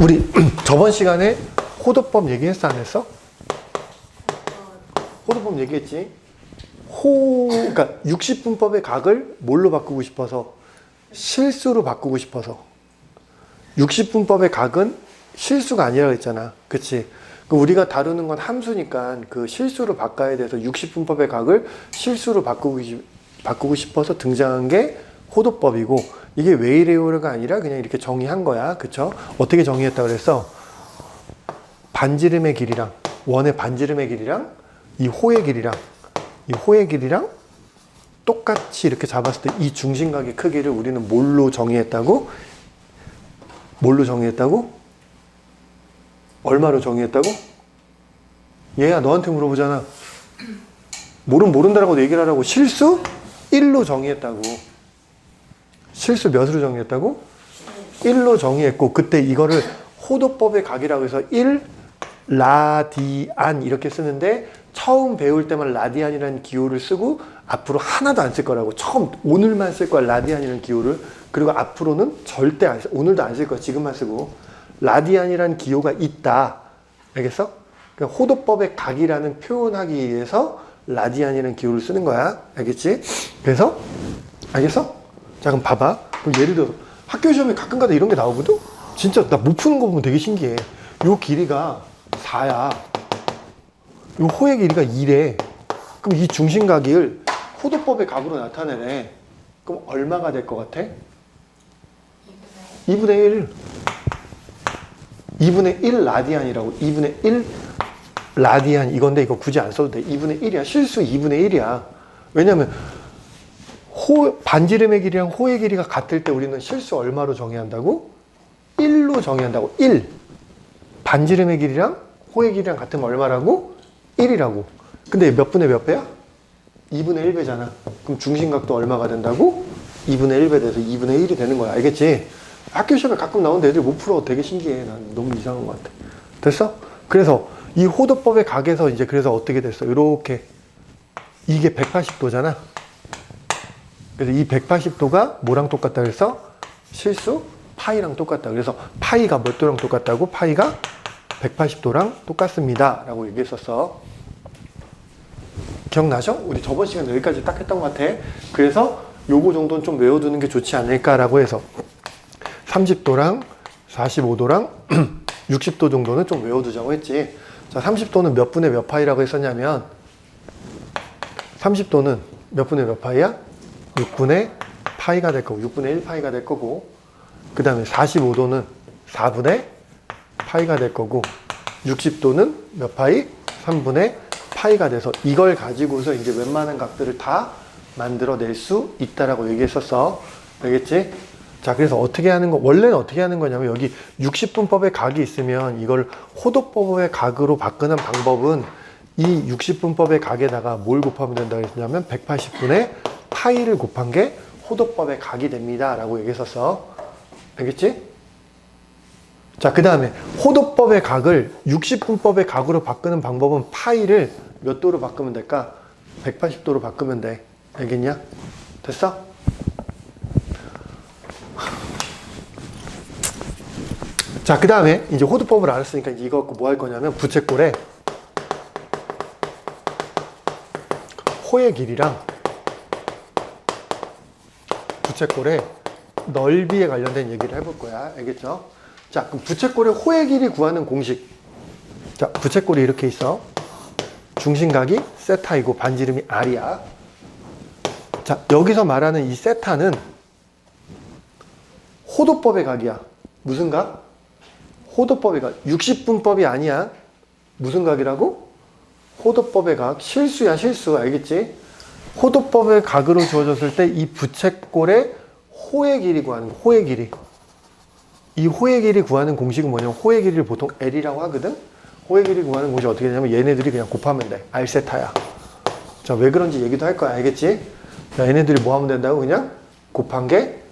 우리 저번 시간에 호도법 얘기했어, 안 했어? 호도법 얘기했지? 그러니까 60분법의 각을 뭘로 바꾸고 싶어서? 실수로 바꾸고 싶어서. 60분법의 각은 실수가 아니라고 했잖아. 그치? 우리가 다루는 건 함수니까 그 실수로 바꿔야 돼서 60분법의 각을 실수로 바꾸고 싶어서 등장한 게 호도법이고, 이게 왜 이래요가 아니라 그냥 이렇게 정의한 거야. 그쵸? 어떻게 정의했다 그랬어? 반지름의 길이랑, 원의 반지름의 길이랑 이 호의 길이랑 똑같이 이렇게 잡았을 때 이 중심각의 크기를 우리는 뭘로 정의했다고? 뭘로 정의했다고? 얼마로 정의했다고? 얘야, 너한테 물어보잖아. 모른다라고 얘기를 하라고. 실수? 1로 정의했다고. 실수 몇으로 정의했다고? 1로 정의했고, 그때 이거를 호도법의 각이라고 해서 1 라디안 이렇게 쓰는데, 처음 배울 때만 라디안이라는 기호를 쓰고 앞으로 하나도 안 쓸 거라고. 처음 오늘만 쓸 거야, 라디안이라는 기호를. 그리고 앞으로는 절대 안 쓸, 오늘도 안 쓸 거야, 지금만 쓰고. 라디안이라는 기호가 있다. 알겠어? 그러니까 호도법의 각이라는 표현하기 위해서 라디안이라는 기호를 쓰는 거야. 알겠지? 그래서 알겠어? 자, 그럼 봐봐. 그럼 예를 들어 학교 시험에 가끔가다 이런 게 나오거든? 진짜 나 못 푸는 거 보면 되게 신기해. 요 길이가 4야. 요 호의 길이가 2래. 그럼 이 중심각을 호도법의 각으로 나타내래. 그럼 얼마가 될 것 같아? 2분의 1. 2분의 1 라디안이라고. 2분의 1 라디안 이건데 이거 굳이 안 써도 돼. 2분의 1이야. 실수 2분의 1이야. 왜냐면 반지름의 길이랑 호의 길이가 같을 때 우리는 실수 얼마로 정의한다고? 1로 정의한다고. 1. 반지름의 길이랑 호의 길이랑 같으면 얼마라고? 1이라고. 근데 몇 분의 몇 배야? 2분의 1배잖아. 그럼 중심각도 얼마가 된다고? 2분의 1배 돼서 2분의 1이 되는 거야. 알겠지? 학교 시험에 가끔 나오는데 애들이 못 풀어. 되게 신기해. 난 너무 이상한 것 같아. 됐어? 그래서 이 호도법의 각에서 이제 그래서 어떻게 됐어? 이렇게. 이게 180도잖아. 그래서 이 180도가 뭐랑 똑같다 그래서? 실수? 파이랑 똑같다. 그래서 파이가 몇 도랑 똑같다고? 파이가 180도랑 똑같습니다. 라고 얘기했었어. 기억나죠? 우리 저번 시간에 여기까지 딱 했던 것 같아. 그래서 요거 정도는 좀 외워두는 게 좋지 않을까라고 해서 30도랑 45도랑 60도 정도는 좀 외워두자고 했지. 자, 30도는 몇 분의 몇 파이라고 했었냐면 30도는 몇 분의 몇 파이야? 6분의 파이가 될 거고 6분의 1 파이가 될 거고, 그 다음에 45도는 4분의 파이가 될 거고, 60도는 몇 파이? 3분의 파이가 돼서 이걸 가지고서 이제 웬만한 각들을 다 만들어낼 수 있다라고 얘기했었어. 알겠지? 자, 그래서 어떻게 하는 거, 원래는 어떻게 하는 거냐면 여기 60분법의 각이 있으면 이걸 호도법의 각으로 바꾸는 방법은 이 60분법의 각에다가 뭘 곱하면 된다고 했냐면 180분의 파이를 곱한 게 호도법의 각이 됩니다. 라고 얘기했었어. 알겠지? 자, 그 다음에 호도법의 각을 60분법의 각으로 바꾸는 방법은 파이를 몇 도로 바꾸면 될까? 180도로 바꾸면 돼. 알겠냐? 됐어? 자, 그 다음에 이제 호도법을 알았으니까 이거 갖고 뭐 할 거냐면 부채꼴에 호의 길이랑 부채꼴의 넓이에 관련된 얘기를 해볼 거야. 알겠죠? 자, 그럼 부채꼴의 호의 길이 구하는 공식. 자, 부채꼴이 이렇게 있어. 중심각이 세타이고 반지름이 r이야. 자, 여기서 말하는 이 세타는 호도법의 각이야. 무슨 각? 호도법의 각. 60분법이 아니야. 무슨 각이라고? 호도법의 각. 실수야, 실수. 알겠지? 호도법의 각으로 주어졌을 때 이 부채꼴의 호의 길이 구하는 거. 호의 길이. 이 호의 길이 구하는 공식은 뭐냐면 호의 길이를 보통 L이라고 하거든? 호의 길이 구하는 공식이 어떻게 되냐면 얘네들이 그냥 곱하면 돼. R세타야. 자, 왜 그런지 얘기도 할 거야. 알겠지? 자, 얘네들이 뭐 하면 된다고? 그냥 곱한 게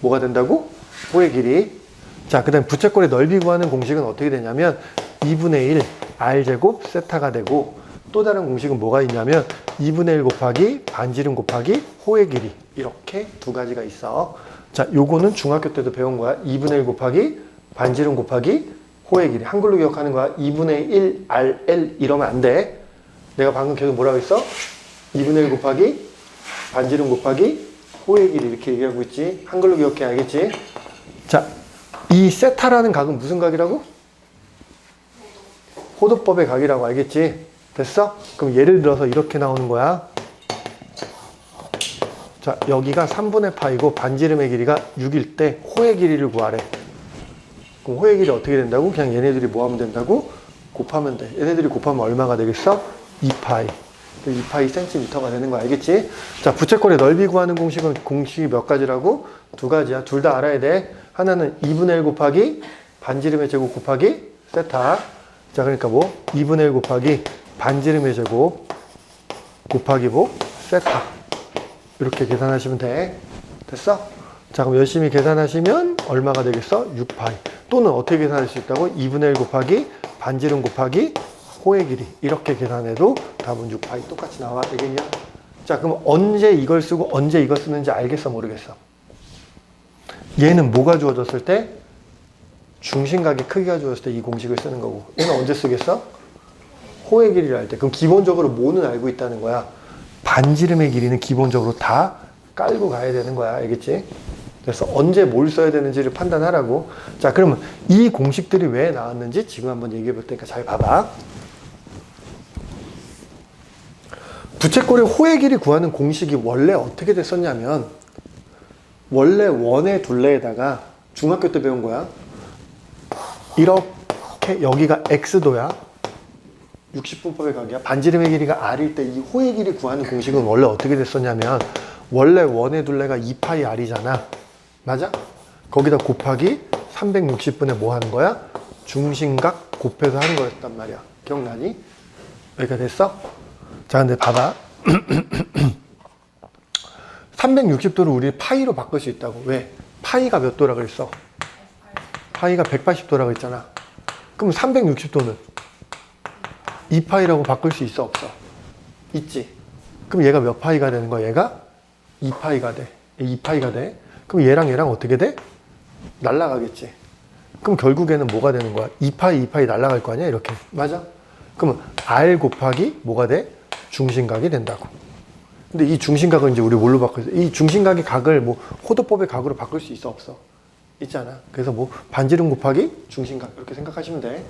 뭐가 된다고? 호의 길이. 자, 그 다음에 부채꼴의 넓이 구하는 공식은 어떻게 되냐면 2분의 1 R제곱 세타가 되고, 또 다른 공식은 뭐가 있냐면 2분의 1 곱하기 반지름 곱하기 호의 길이. 이렇게 두 가지가 있어. 자, 요거는 중학교 때도 배운 거야. 2분의 1 곱하기 반지름 곱하기 호의 길이. 한글로 기억하는 거야. 2분의 1 RL 이러면 안 돼. 내가 방금 계속 뭐라고 했어? 2분의 1 곱하기 반지름 곱하기 호의 길이 이렇게 얘기하고 있지. 한글로 기억해. 알겠지? 자, 이 세타라는 각은 무슨 각이라고? 호도법의 각이라고. 알겠지? 됐어? 그럼 예를 들어서 이렇게 나오는 거야. 자, 여기가 3분의 파이고 반지름의 길이가 6일 때 호의 길이를 구하래. 그럼 호의 길이 어떻게 된다고? 그냥 얘네들이 뭐 하면 된다고? 곱하면 돼. 얘네들이 곱하면 얼마가 되겠어? 2파이. 2파이 센티미터가 되는 거 알겠지? 자, 부채꼴의 넓이 구하는 공식이 몇 가지라고? 두 가지야. 둘 다 알아야 돼. 하나는 2분의 1 곱하기 반지름의 제곱 곱하기 세타. 자, 그러니까 뭐? 2분의 1 곱하기 반지름의 제곱 곱하기 뭐? 세타. 이렇게 계산하시면 돼. 됐어? 자, 그럼 열심히 계산하시면 얼마가 되겠어? 6파이. 또는 어떻게 계산할 수 있다고? 2분의 1 곱하기 반지름 곱하기 호의 길이. 이렇게 계산해도 답은 6파이 똑같이 나와. 되겠냐? 자, 그럼 언제 이걸 쓰고 언제 이걸 쓰는지 알겠어? 모르겠어? 얘는 뭐가 주어졌을 때? 중심각의 크기가 주어졌을 때 이 공식을 쓰는 거고. 얘는 언제 쓰겠어? 호의 길이를 할 때. 그럼 기본적으로 뭐는 알고 있다는 거야? 반지름의 길이는 기본적으로 다 깔고 가야 되는 거야. 알겠지? 그래서 언제 뭘 써야 되는지를 판단하라고. 자, 그러면 이 공식들이 왜 나왔는지 지금 한번 얘기해 볼 테니까 잘 봐봐. 부채꼴의 호의 길이 구하는 공식이 원래 어떻게 됐었냐면, 원래 원의 둘레에다가 중학교 때 배운 거야. 이렇게 여기가 x도야. 60분법의 각이야. 반지름의 길이가 r일 때 이 호의 길이 구하는 공식은 원래 어떻게 됐었냐면, 원래 원의 둘레가 2파이 r이잖아. 맞아? 거기다 곱하기 360분에 뭐 하는 거야? 중심각 곱해서 하는 거였단 말이야. 기억나니? 여기가 됐어? 자, 근데 봐봐. 360도를 우리 파이로 바꿀 수 있다고. 왜? 파이가 몇 도라 그랬어? 파이가 180도라고 했잖아. 그럼 360도는 2파이라고 바꿀 수 있어? 없어? 있지. 그럼 얘가 몇 파이가 되는 거야? 얘가 2파이가 돼. 2파이가 돼. 그럼 얘랑 어떻게 돼? 날아가겠지. 그럼 결국에는 뭐가 되는 거야? 2파이 날아갈 거 아니야? 이렇게. 맞아? 그러면 R 곱하기 뭐가 돼? 중심각이 된다고. 근데 이 중심각은 이제 우리 뭘로 바꿔? 이 중심각의 각을 뭐 호도법의 각으로 바꿀 수 있어? 없어? 있잖아. 그래서 뭐 반지름 곱하기 중심각 이렇게 생각하시면 돼.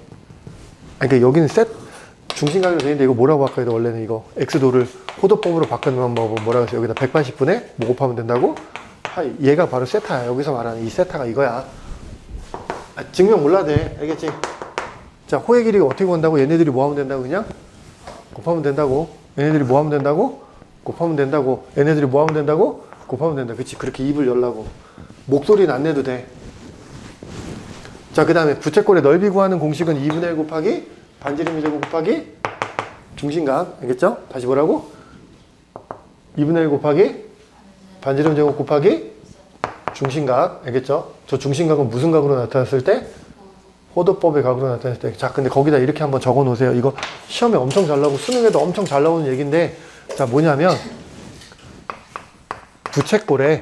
아니, 그러니까 여기는 중심각으로 되는데 이거 뭐라고 바꿔야 돼? 원래는 이거 x도를 호도법으로 바꾸는 방법은 뭐라고 해서 여기다 180분에 뭐 곱하면 된다고? 얘가 바로 세타야. 여기서 말하는 이 세타가 이거야. 증명 몰라도 돼. 알겠지? 자, 호의 길이가 어떻게 구한다고? 얘네들이 뭐 하면 된다고? 그냥 곱하면 된다고. 얘네들이 뭐 하면 된다고? 곱하면 된다고. 얘네들이 뭐 하면 된다고? 곱하면 된다. 그치? 그렇게 입을 열라고. 목소리는 안 내도 돼. 자, 그 다음에 부채꼴의 넓이 구하는 공식은 2분의 1 곱하기 반지름의 제곱 곱하기 중심각. 알겠죠? 다시 뭐라고? 2분의 1 곱하기 반지름 제곱 곱하기 중심각. 알겠죠? 저 중심각은 무슨 각으로 나타났을 때? 호도법의 각으로 나타났을 때. 자, 근데 거기다 이렇게 한번 적어 놓으세요. 이거 시험에 엄청 잘 나오고 수능에도 엄청 잘 나오는 얘기인데, 자, 뭐냐면 부채꼴의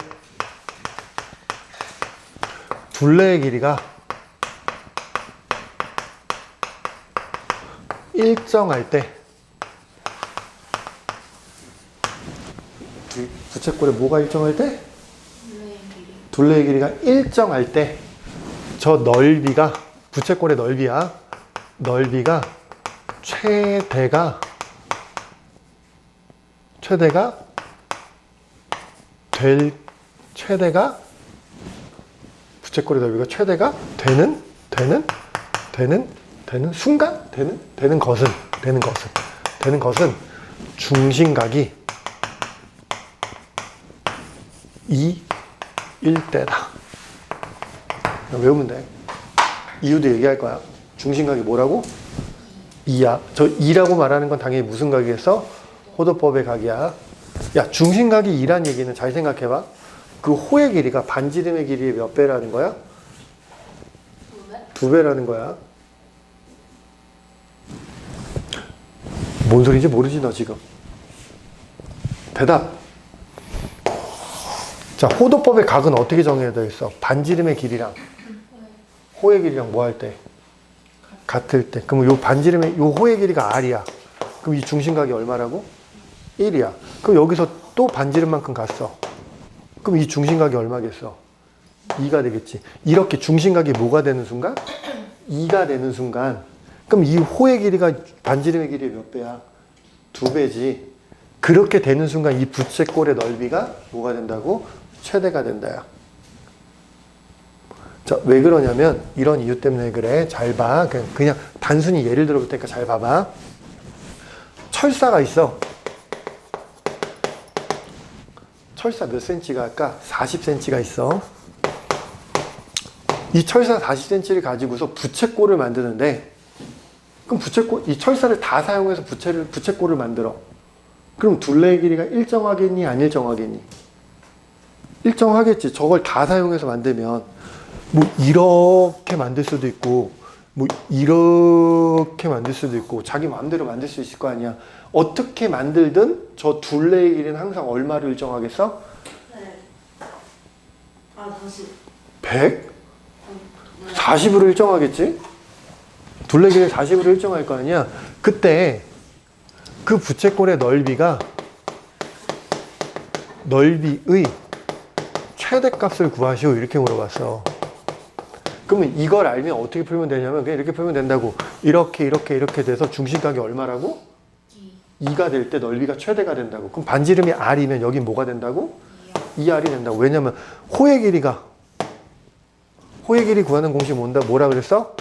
둘레의 길이가 일정할 때, 부채꼴에 뭐가 일정할 때? 둘레의 길이가 일정할 때, 저 넓이가, 부채꼴의 넓이야. 넓이가 최대가 부채꼴의 넓이가 최대가 되는 순간? 되는 것은 중심각이 2일 때다. 외우면 돼. 이유도 얘기할 거야. 중심각이 뭐라고? 2야. 저 2라고 말하는 건 당연히 무슨 각이겠어? 호도법의 각이야. 야, 중심각이 2란 얘기는 잘 생각해봐. 그 호의 길이가 반지름의 길이의 몇 배라는 거야? 2배라는 거야. 뭔 소리인지 모르지 너 지금. 대답. 자, 호도법의 각은 어떻게 정해야 되겠어? 반지름의 길이랑 호의 길이랑 뭐 할 때? 같을 때. 그럼 요 반지름의 요 호의 길이가 r이야. 그럼 이 중심각이 얼마라고? 1이야. 그럼 여기서 또 반지름만큼 갔어. 그럼 이 중심각이 얼마겠어? 2가 되겠지. 이렇게 중심각이 뭐가 되는 순간? 2가 되는 순간. 그럼 이 호의 길이가 반지름의 길이의 몇 배야? 2배지. 그렇게 되는 순간 이 부채꼴의 넓이가 뭐가 된다고? 최대가 된다야. 자, 왜 그러냐면 이런 이유 때문에 그래. 잘 봐. 그냥 단순히 예를 들어 볼 테니까 잘 봐봐. 철사가 있어. 철사 몇 cm가 할까? 40cm가 있어. 이 철사 40cm를 가지고서 부채꼴을 만드는데, 그럼 이 철사를 다 사용해서 부채꼴을 만들어. 그럼 둘레의 길이가 일정하겠니? 안 일정하겠니? 일정하겠지. 저걸 다 사용해서 만들면, 뭐, 이렇게 만들 수도 있고, 뭐, 이렇게 만들 수도 있고, 자기 마음대로 만들 수 있을 거 아니야. 어떻게 만들든 저 둘레의 길이는 항상 얼마를 일정하겠어? 네. 다시. 100? 40으로 일정하겠지? 둘레 길이 40으로 일정할 거 아니야? 그때 그 부채꼴의 넓이의 최대값을 구하시오. 이렇게 물어봤어. 그러면 이걸 알면 어떻게 풀면 되냐면 그냥 이렇게 풀면 된다고. 이렇게 돼서 중심각이 얼마라고? 2가 될 때 넓이가 최대가 된다고. 그럼 반지름이 r이면 여긴 뭐가 된다고? 2r이 된다고. 왜냐면 호의 길이 구하는 공식이 뭐라 그랬어?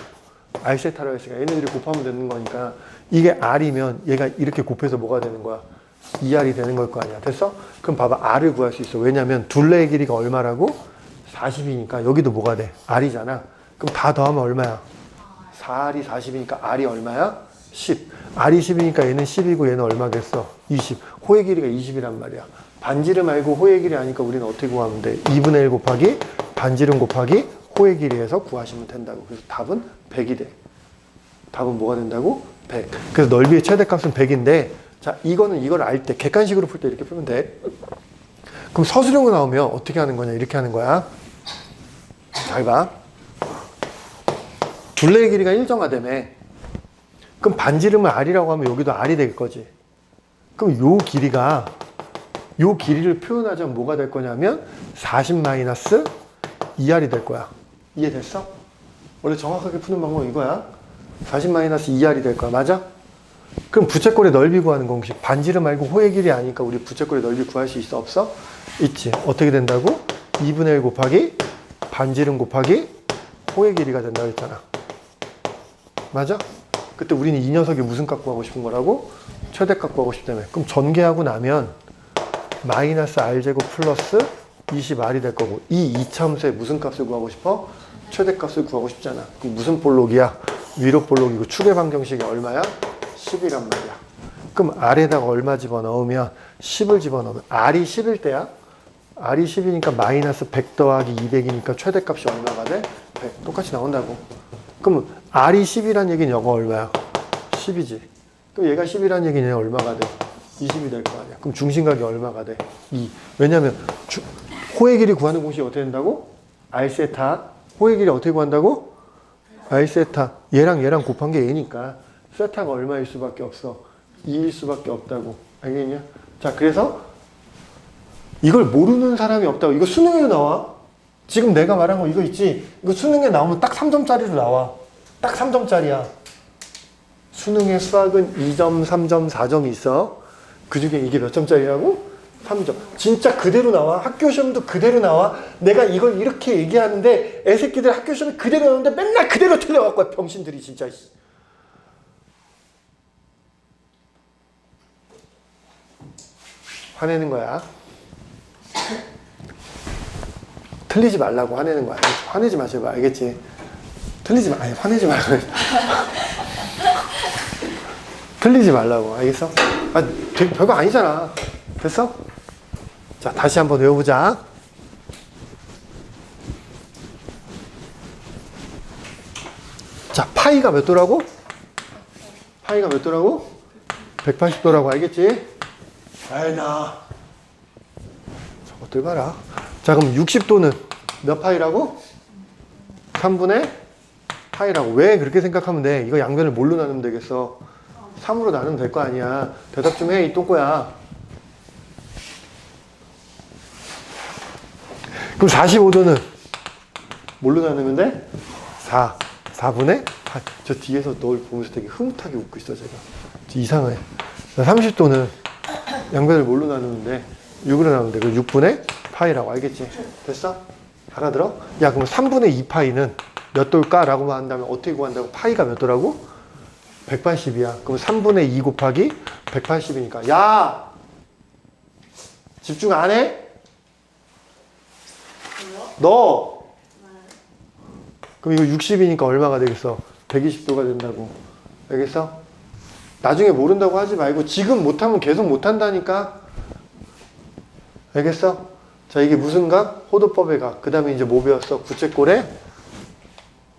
r 세타라고 했으니까 얘네들이 곱하면 되는 거니까 이게 r이면 얘가 이렇게 곱해서 뭐가 되는 거야? 2r이 되는 걸 거 아니야. 됐어? 그럼 봐봐. r을 구할 수 있어. 왜냐면 둘레의 길이가 얼마라고? 40이니까 여기도 뭐가 돼? r이잖아. 그럼 다 더하면 얼마야? 4r이 40이니까 r이 얼마야? 10. r이 10이니까 얘는 10이고 얘는 얼마겠어? 20. 호의 길이가 20이란 말이야. 반지름 알고 호의 길이 아니까 우리는 어떻게 구하면 돼? 2분의 1 곱하기 반지름 곱하기 호의 길이에서 구하시면 된다고. 그래서 답은 100이 돼. 답은 뭐가 된다고? 100. 그래서 넓이의 최대값은 100인데, 자, 이걸 알 때, 객관식으로 풀 때 이렇게 풀면 돼. 그럼 서술형으로 나오면 어떻게 하는 거냐? 이렇게 하는 거야. 잘 봐. 둘레의 길이가 일정하다며. 그럼 반지름을 r이라고 하면 여기도 r이 될 거지. 그럼 요 길이를 표현하자면 뭐가 될 거냐면 40-2r이 될 거야. 이해됐어? 원래 정확하게 푸는 방법은 이거야. 40-2r이 될 거야. 맞아? 그럼 부채꼴의 넓이 구하는 공식. 반지름 말고 호의 길이 아니까 우리 부채꼴의 넓이 구할 수 있어? 없어? 있지. 어떻게 된다고? 2분의 1 곱하기 반지름 곱하기 호의 길이가 된다고 했잖아. 맞아? 그때 우리는 이 녀석이 무슨 값 구하고 싶은 거라고? 최대값 구하고 싶다며. 그럼 전개하고 나면 마이너스 r제곱 플러스 20r이 될 거고, 이 이차함수의 무슨 값을 구하고 싶어? 최대값을 구하고 싶잖아. 그럼 무슨 볼록이야? 위로 볼록이고 축의 방정식이 얼마야? 10이란 말이야. 그럼 r에다가 얼마 집어넣으면 10을 집어넣으면 r이 10일 때야? r이 10이니까 마이너스 100 더하기 200이니까 최대값이 얼마가 돼? 100. 똑같이 나온다고. 그럼 r이 10이란 얘기는 여가 얼마야? 10이지. 그럼 얘가 10이란 얘기는 얼마가 돼? 20이 될 거 아니야. 그럼 중심각이 얼마가 돼? 2. 왜냐면 호의 길이 구하는 공식이 어떻게 된다고? r 세타. 호의 길이 어떻게 구한다고? r 세타. 얘랑 곱한 게 얘니까 세타가 얼마일 수밖에 없어? 2일 수밖에 없다고. 알겠냐? 자, 그래서 이걸 모르는 사람이 없다고. 이거 수능에도 나와. 지금 내가 말한 거 이거 있지? 이거 수능에 나오면 딱 3점짜리로 나와. 딱 3점짜리야. 수능에 수학은 2점, 3점, 4점이 있어. 그 중에 이게 몇 점짜리라고? 3점. 진짜 그대로 나와. 학교 시험도 그대로 나와. 내가 이걸 이렇게 얘기하는데 애새끼들 학교 시험에 그대로 나오는데 맨날 그대로 틀려갖고 병신들이 진짜. 화내는 거야. 틀리지 말라고 화내는 거야. 화내지 마셔봐. 알겠지? 아니, 화내지 말라고. 틀리지 말라고. 알겠어? 되게 별거 아니잖아. 됐어? 자, 다시 한번 외워보자. 자, 파이가 몇 도라고? 180도라고. 알겠지? 알나. 저것들 봐라. 자, 그럼 60도는 몇 파이라고? 3분의 파이라고. 왜 그렇게 생각하면 돼? 이거 양변을 뭘로 나누면 되겠어? 3으로 나누면 될 거 아니야. 대답 좀 해, 이 똥꼬야. 그럼 45도는 뭘로 나누면 돼? 4분의 8. 저 뒤에서 널 보면서 되게 흐뭇하게 웃고 있어, 제가. 이상해. 30도는 양변을 뭘로 나누면 돼? 6으로 나누면 돼. 그럼 6분의 파이라고. 알겠지? 됐어? 알아들어? 야, 그럼 3분의 2 파이는 몇 도일까? 라고만 한다면 어떻게 구한다고? 파이가 몇 도라고? 180이야. 그럼 3분의 2 곱하기 180이니까. 야! 집중 안 해? 너! 그럼 이거 60이니까 얼마가 되겠어? 120도가 된다고. 알겠어? 나중에 모른다고 하지 말고 지금 못하면 계속 못한다니까. 알겠어? 자, 이게 무슨 각? 호도법의 각. 그 다음에 이제 뭐 배웠어? 부채꼴의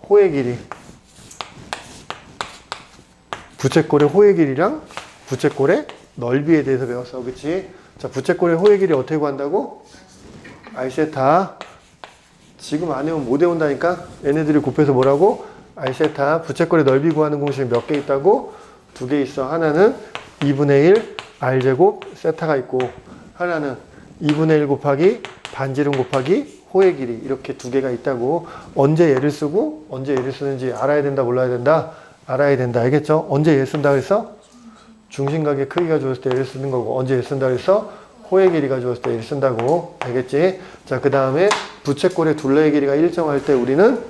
호의 길이. 부채꼴의 호의 길이랑 부채꼴의 넓이에 대해서 배웠어. 그치? 자, 부채꼴의 호의 길이 어떻게 구한다고? R세타. 지금 안 외우면 못 외운다니까? 얘네들이 곱해서 뭐라고? R세타. 부채꼴의 넓이 구하는 공식이 몇 개 있다고? 2개 있어. 하나는 2분의 1 R제곱 세타가 있고, 하나는 2분의 1 곱하기 반지름 곱하기 호의 길이. 이렇게 2개가 있다고. 언제 얘를 쓰고 언제 얘를 쓰는지 알아야 된다, 몰라야 된다? 알아야 된다. 알겠죠? 언제 얘 쓴다 그랬어? 중심각의 크기가 주었을 때 얘를 쓰는 거고, 언제 얘 쓴다 그랬어? 호의 길이가 주었을 때 얘를 쓴다고. 알겠지? 자, 그 다음에 부채꼴의 둘레의 길이가 일정할 때 우리는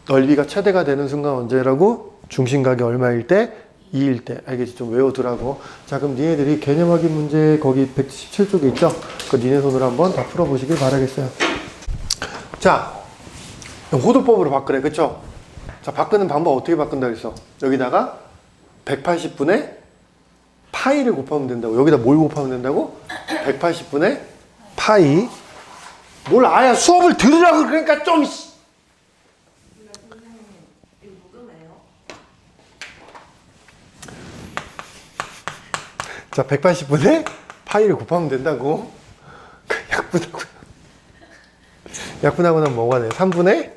넓이가 최대가 되는 순간 언제라고? 중심각이 얼마일 때? 2일 때. 알겠지? 좀 외워두라고. 자, 그럼 니네들이 개념 확인 문제 거기 117쪽에 있죠? 그 니네 손으로 한번 다 풀어보시길 바라겠어요. 자, 호도법으로 바꾸래. 그쵸? 자, 바꾸는 방법 어떻게 바꾼다 그랬어? 여기다가 180분의 파이를 곱하면 된다고. 여기다 뭘 곱하면 된다고? 180분의 파이. 뭘 아야 수업을 들으라고. 그러니까 좀. 선생님, 이거 녹음해요? 자, 180분의 파이를 곱하면 된다고. 약분하고 나면 뭐가 돼? 3분의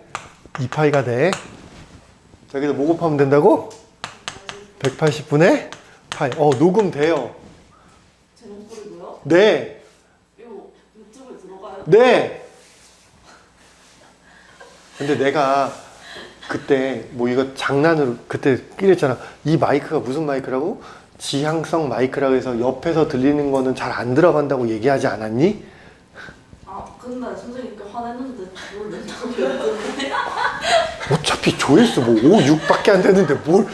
2파이가 돼. 자, 여기서 뭐 곱하면 된다고? 180분의 파이. 녹음돼요. 제 목소리고요? 네. 이거 유튜브에 들어가요? 네. 근데 내가 그때 뭐 이거 장난으로 그때 끼랬잖아. 이 마이크가 무슨 마이크라고? 지향성 마이크라고 해서 옆에서 들리는 거는 잘 안 들어간다고 얘기하지 않았니? 아, 근데 선생님 이렇게 화냈는데 뭘 낸다고 그랬는데? 어차피 조회수 뭐 5, 6밖에 안 되는데 뭘.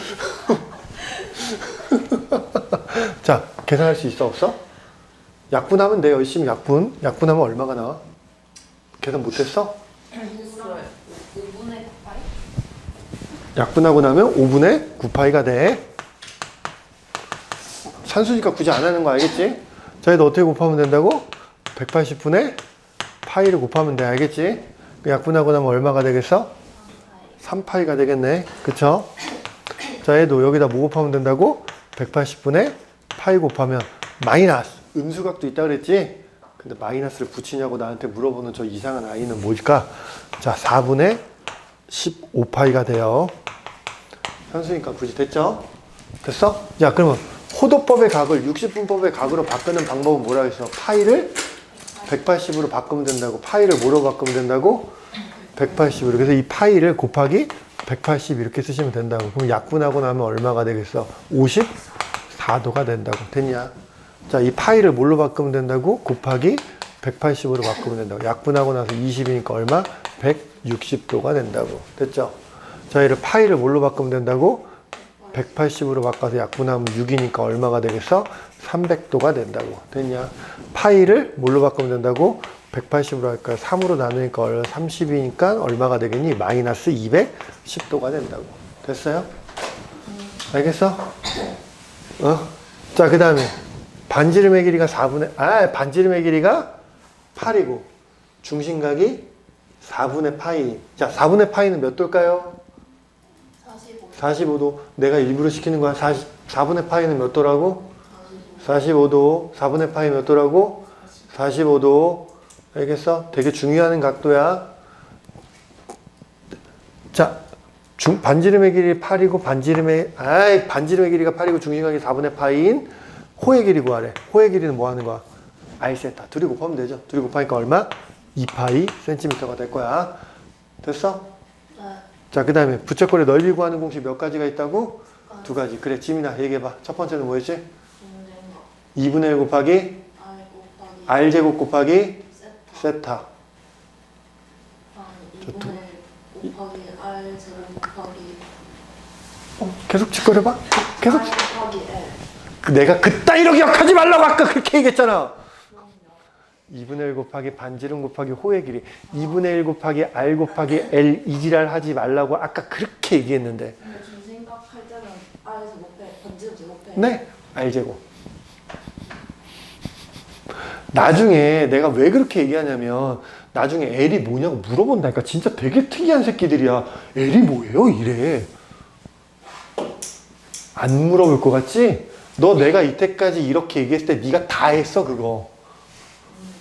자, 계산할 수 있어, 없어? 약분하면 돼. 열심히 약분하면 얼마가 나와? 계산 못했어? 했어요. 5분의 9파이? 약분하고 나면 5분의 9파이가 돼. 산수니까 굳이 안 하는 거 알겠지? 자, 얘도 어떻게 곱하면 된다고? 180분의 파이를 곱하면 돼. 알겠지? 약분하고 나면 얼마가 되겠어? 3파이가 되겠네. 그쵸? 자, 얘도 여기다 뭐 곱하면 된다고? 180분의 파이 곱하면 마이너스. 음수각도 있다 그랬지? 근데 마이너스를 붙이냐고 나한테 물어보는 저 이상한 아이는 뭘까? 자, 4분의 15파이가 돼요. 산수니까 굳이 됐죠? 됐어? 자, 그러면 호도법의 각을 60분법의 각으로 바꾸는 방법은 뭐라 했어? 파이를 180으로 바꾸면 된다고. 파이를 뭐로 바꾸면 된다고? 180으로. 그래서 이 파이를 곱하기 180 이렇게 쓰시면 된다고. 그럼 약분하고 나면 얼마가 되겠어? 54도가 된다고. 됐냐? 자, 이 파이를 뭘로 바꾸면 된다고? 곱하기 180으로 바꾸면 된다고. 약분하고 나서 20이니까 얼마? 160도가 된다고. 됐죠? 자, 얘를 파이를 뭘로 바꾸면 된다고? 180으로 바꿔서 약분하면 6이니까 얼마가 되겠어? 300도가 된다고. 됐냐? 파이를 뭘로 바꾸면 된다고? 180으로 할까? 3으로 나누니까 30이니까 얼마가 되겠니? 마이너스 210도가 된다고. 됐어요? 알겠어? 자, 그 다음에 반지름의 길이가 반지름의 길이가 8이고 중심각이 4분의 파이. 자, 4분의 파이는 몇 도일까요? 45도. 내가 일부러 시키는 거야. 4분의 파이는 몇 도라고? 45도. 4분의 파이 몇 도라고? 45도. 알겠어? 되게 중요한 각도야. 자, 반지름의 길이 8이고 반지름의 길이가 8이고 중심각이 4분의 파이인 호의 길이 구하래. 호의 길이는 뭐 하는 거야? r 세타. 둘이 곱하면 되죠. 둘이 곱하니까 얼마? 2파이 센티미터가 될 거야. 됐어? 네. 자, 그 다음에 부채꼴의 넓이 구하는 공식 몇 가지가 있다고? 2가지. 그래, 지민아 얘기해봐. 첫 번째는 뭐였지? 2분의 1 곱하기 R 곱하기 r제곱 곱하기 세타. 세타. 2분의 1 곱하기 R 제곱 곱하기 계속 짓거려봐. 계속. R 곱하기 L. 내가 그따위로 기억하지 말라고 아까 그렇게 얘기했잖아. 2분의 1 곱하기 반지름 곱하기 호의 길이 2분의 1 곱하기 r 곱하기 l 이지랄 하지 말라고 아까 그렇게 얘기했는데. 근데 중심각 할 때는 R에서 못해. 반지름 제곱해. 네, r제곱. 나중에 내가 왜 그렇게 얘기하냐면 나중에 L이 뭐냐고 물어본다니까. 진짜 되게 특이한 새끼들이야. L이 뭐예요? 이래. 안 물어볼 것 같지? 너 내가 이때까지 이렇게 얘기했을 때 네가 다 했어 그거.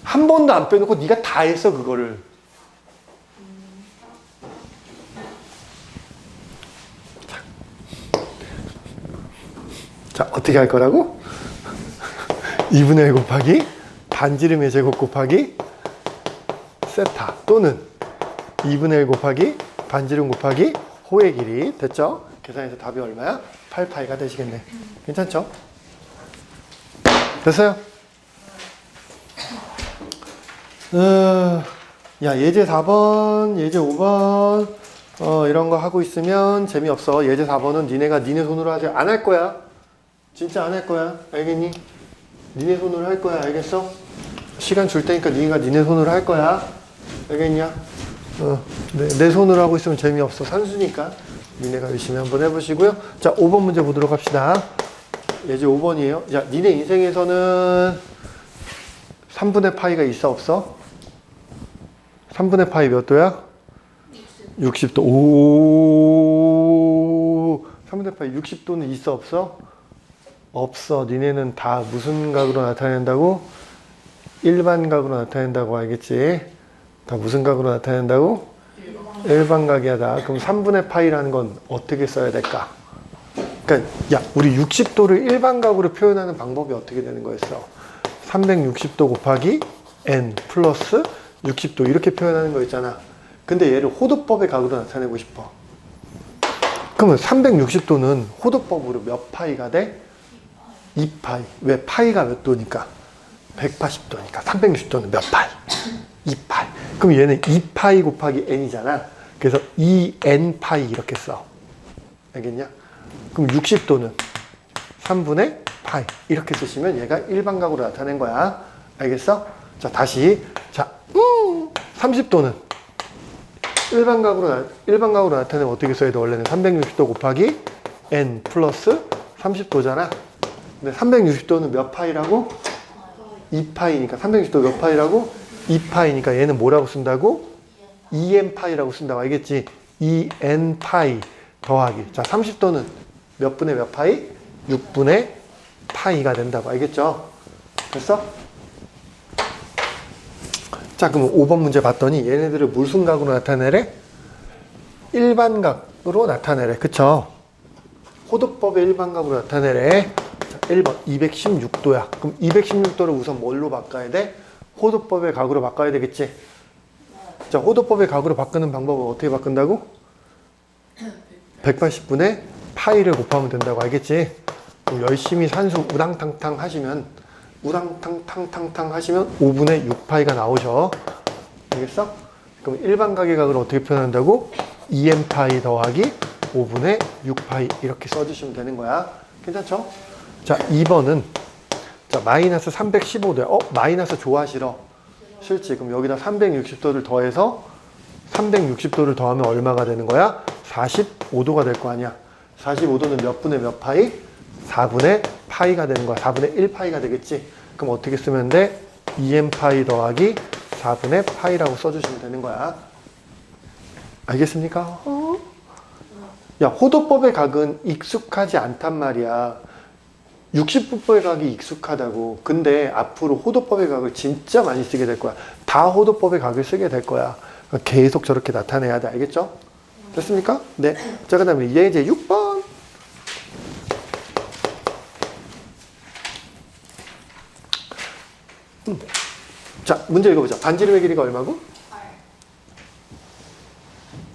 한 번도 안 빼놓고 네가 다 했어 그거를. 자, 어떻게 할 거라고? 2분의 1 곱하기 반지름의 제곱 곱하기 세타 또는 2분의 1 곱하기 반지름 곱하기 호의 길이. 됐죠? 계산해서 답이 얼마야? 8파이가 되시겠네. 괜찮죠? 됐어요? 야, 예제 4번, 예제 5번, 이런 거 하고 있으면 재미없어. 예제 4번은 니네가 니네 손으로 하지. 안 할 거야. 진짜 안 할 거야. 알겠니? 니네 손으로 할 거야. 알겠어? 시간 줄 테니까 니네가 니네 손으로 할 거야. 알겠냐? 내 손으로 하고 있으면 재미없어. 산수니까. 니네가 열심히 한번 해보시고요. 자, 5번 문제 보도록 합시다. 예제 5번이에요. 자, 니네 인생에서는 3분의 파이가 있어 없어? 3분의 파이 몇 도야? 60도. 오, 3분의 파이 60도는 있어 없어? 없어. 니네는 다 무슨 각으로 나타낸다고? 일반각으로 나타낸다고 알겠지? 다 무슨 각으로 나타낸다고? 일반각이야 다. 그럼 3분의 파이라는 건 어떻게 써야 될까? 그러니까 야, 우리 60도를 일반각으로 표현하는 방법이 어떻게 되는 거였어? 360도 곱하기 n 플러스 60도 이렇게 표현하는 거 있잖아. 근데 얘를 호도법의 각으로 나타내고 싶어. 그러면 360도는 호도법으로 몇 파이가 돼? 2파이. 왜? 파이가 몇 도니까? 180도니까 360도는 몇 파이? 2파이. 그럼 얘는 2파이 곱하기 n이잖아. 그래서 2n 파이 이렇게 써. 알겠냐? 그럼 60도는 3분의 파이 이렇게 쓰시면 얘가 일반각으로 나타낸 거야. 알겠어? 자, 다시. 자, 30도는 일반각으로 나타내면 어떻게 써야 돼? 원래는 360도 곱하기 n 플러스 30도잖아. 근데 360도는 몇 파이라고? 2파이니까 360도 몇 파이라고? 2파이니까 얘는 뭐라고 쓴다고? 2n 파이라고 쓴다고. 알겠지? 2n 파이 더하기. 자, 30도는 몇 분의 몇 파이? 6분의 파이가 된다고. 알겠죠? 됐어? 자, 그럼 5번 문제 봤더니 얘네들을 무슨 각으로 나타내래? 일반각으로 나타내래. 그쵸? 호도법의 일반각으로 나타내래. 자, 1번 216도야. 그럼 216도를 우선 뭘로 바꿔야 돼? 호도법의 각으로 바꿔야 되겠지? 자, 호도법의 각으로 바꾸는 방법은 어떻게 바꾼다고? 180분의 파이를 곱하면 된다고. 알겠지? 그럼 열심히 산수 우당탕탕 하시면 5분의 6파이가 나오죠. 알겠어? 그럼 일반각의 각을 어떻게 표현한다고? 2n파이 더하기 5분의 6파이 이렇게 써주시면 되는 거야. 괜찮죠? 자, 2번은 자, 마이너스 315도야. 마이너스 좋아 싫어? 싫지. 그럼 여기다 360도를 더해서 360도를 더하면 얼마가 되는 거야? 45도가 될 거 아니야. 45도는 몇 분의 몇 파이? 4분의 파이가 되는 거야. 4분의 1파이가 되겠지. 그럼 어떻게 쓰면 돼? 2n파이 더하기 4분의 파이라고 써주시면 되는 거야. 알겠습니까? 야, 호도법의 각은 익숙하지 않단 말이야. 60분법의 각이 익숙하다고. 근데 앞으로 호도법의 각을 진짜 많이 쓰게 될 거야. 다 호도법의 각을 쓰게 될 거야. 계속 저렇게 나타내야 돼. 알겠죠? 됐습니까? 네. 자, 그 다음에 예제 6번. 자, 문제 읽어보자. 반지름의 길이가 얼마고?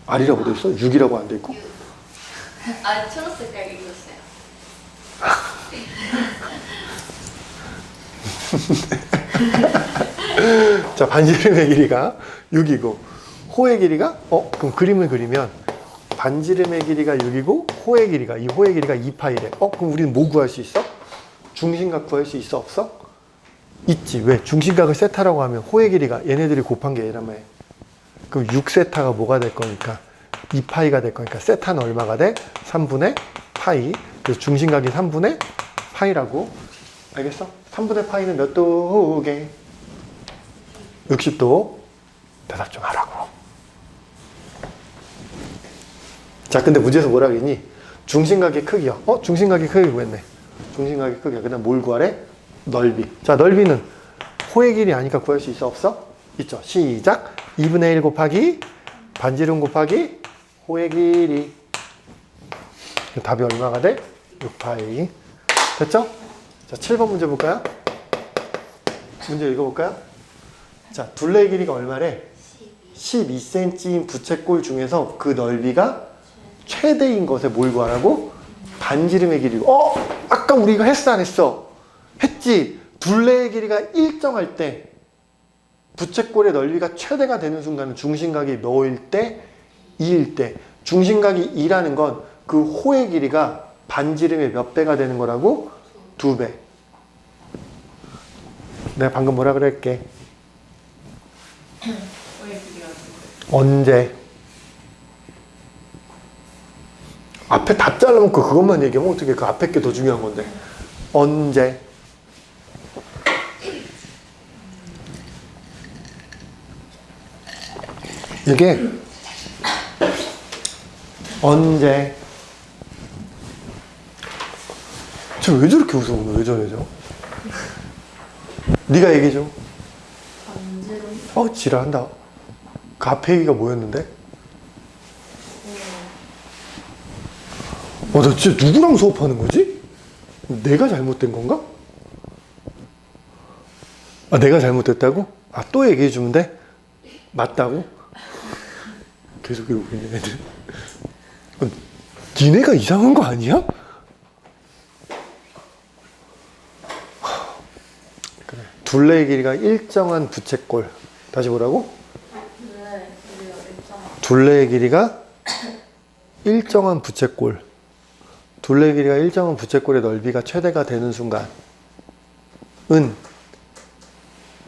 R이라고 돼 있어? 6이라고 안 돼 있고? 아, 초록색깔 읽었어요. 자, 반지름의 길이가 6이고 호의 길이가 그럼 그림을 그리면 반지름의 길이가 6이고 호의 길이가 이 호의 길이가 2파이래. 그럼 우리는 뭐 구할 수 있어? 중심각 구할 수 있어 없어? 있지. 왜? 중심각을 세타라고 하면 호의 길이가 얘네들이 곱한 게 얘란 말이야. 그럼 6세타가 뭐가 될 거니까 2파이가 될 거니까 세타는 얼마가 돼? 3분의 파이. 그래서 중심각이 3분의 파이라고. 알겠어? 3분의 파이는 몇 도게? 60도. 대답 좀 하라고. 자, 근데 문제에서 뭐라 그랬니? 중심각의 크기요. 중심각의 크기 구했네. 중심각의 크기야. 그 다음 뭘 구하래? 넓이. 자, 넓이는 호의 길이 아니까 구할 수 있어 없어? 있죠. 시작. 2분의 1 곱하기 반지름 곱하기 호의 길이. 답이 얼마가 돼? 6파이. 됐죠? 자, 7번 문제 볼까요? 문제 읽어볼까요? 자, 둘레의 길이가 얼마래? 12cm인 부채꼴 중에서 그 넓이가 최대인 것에 뭘 구하라고? 반지름의 길이고. 아까 우리 이거 했어 안 했어? 했지. 둘레의 길이가 일정할 때 부채꼴의 넓이가 최대가 되는 순간은 중심각이 몇일 때? 2일 때. 중심각이 2라는 건 그 호의 길이가 반지름의 몇 배가 되는 거라고? 2배. 내가 방금 뭐라 그랬게? 왜 길이가 언제? 앞에 다 잘라놓고 그것만 얘기하면 어떻게 그 앞에 게 더 중요한 건데. 언제? 이게 언제? 저 왜 저렇게 웃어 오늘? 왜 저래죠? 네가 얘기해줘. 반지름. 지랄한다. 그 앞에 얘기가 뭐였는데? 나 진짜 누구랑 수업하는 거지? 내가 잘못된 건가? 내가 잘못됐다고? 또 얘기해주면 돼? 맞다고? 계속 이러고 있는 애들. 니네가 이상한 거 아니야? 그래. 둘레의 길이가 일정한 부채꼴. 다시 뭐라고? 네, 우리가 일정. 둘레의 길이가 일정한 부채꼴. 둘레의 길이가 일정한 부채꼴의 넓이가 최대가 되는 순간은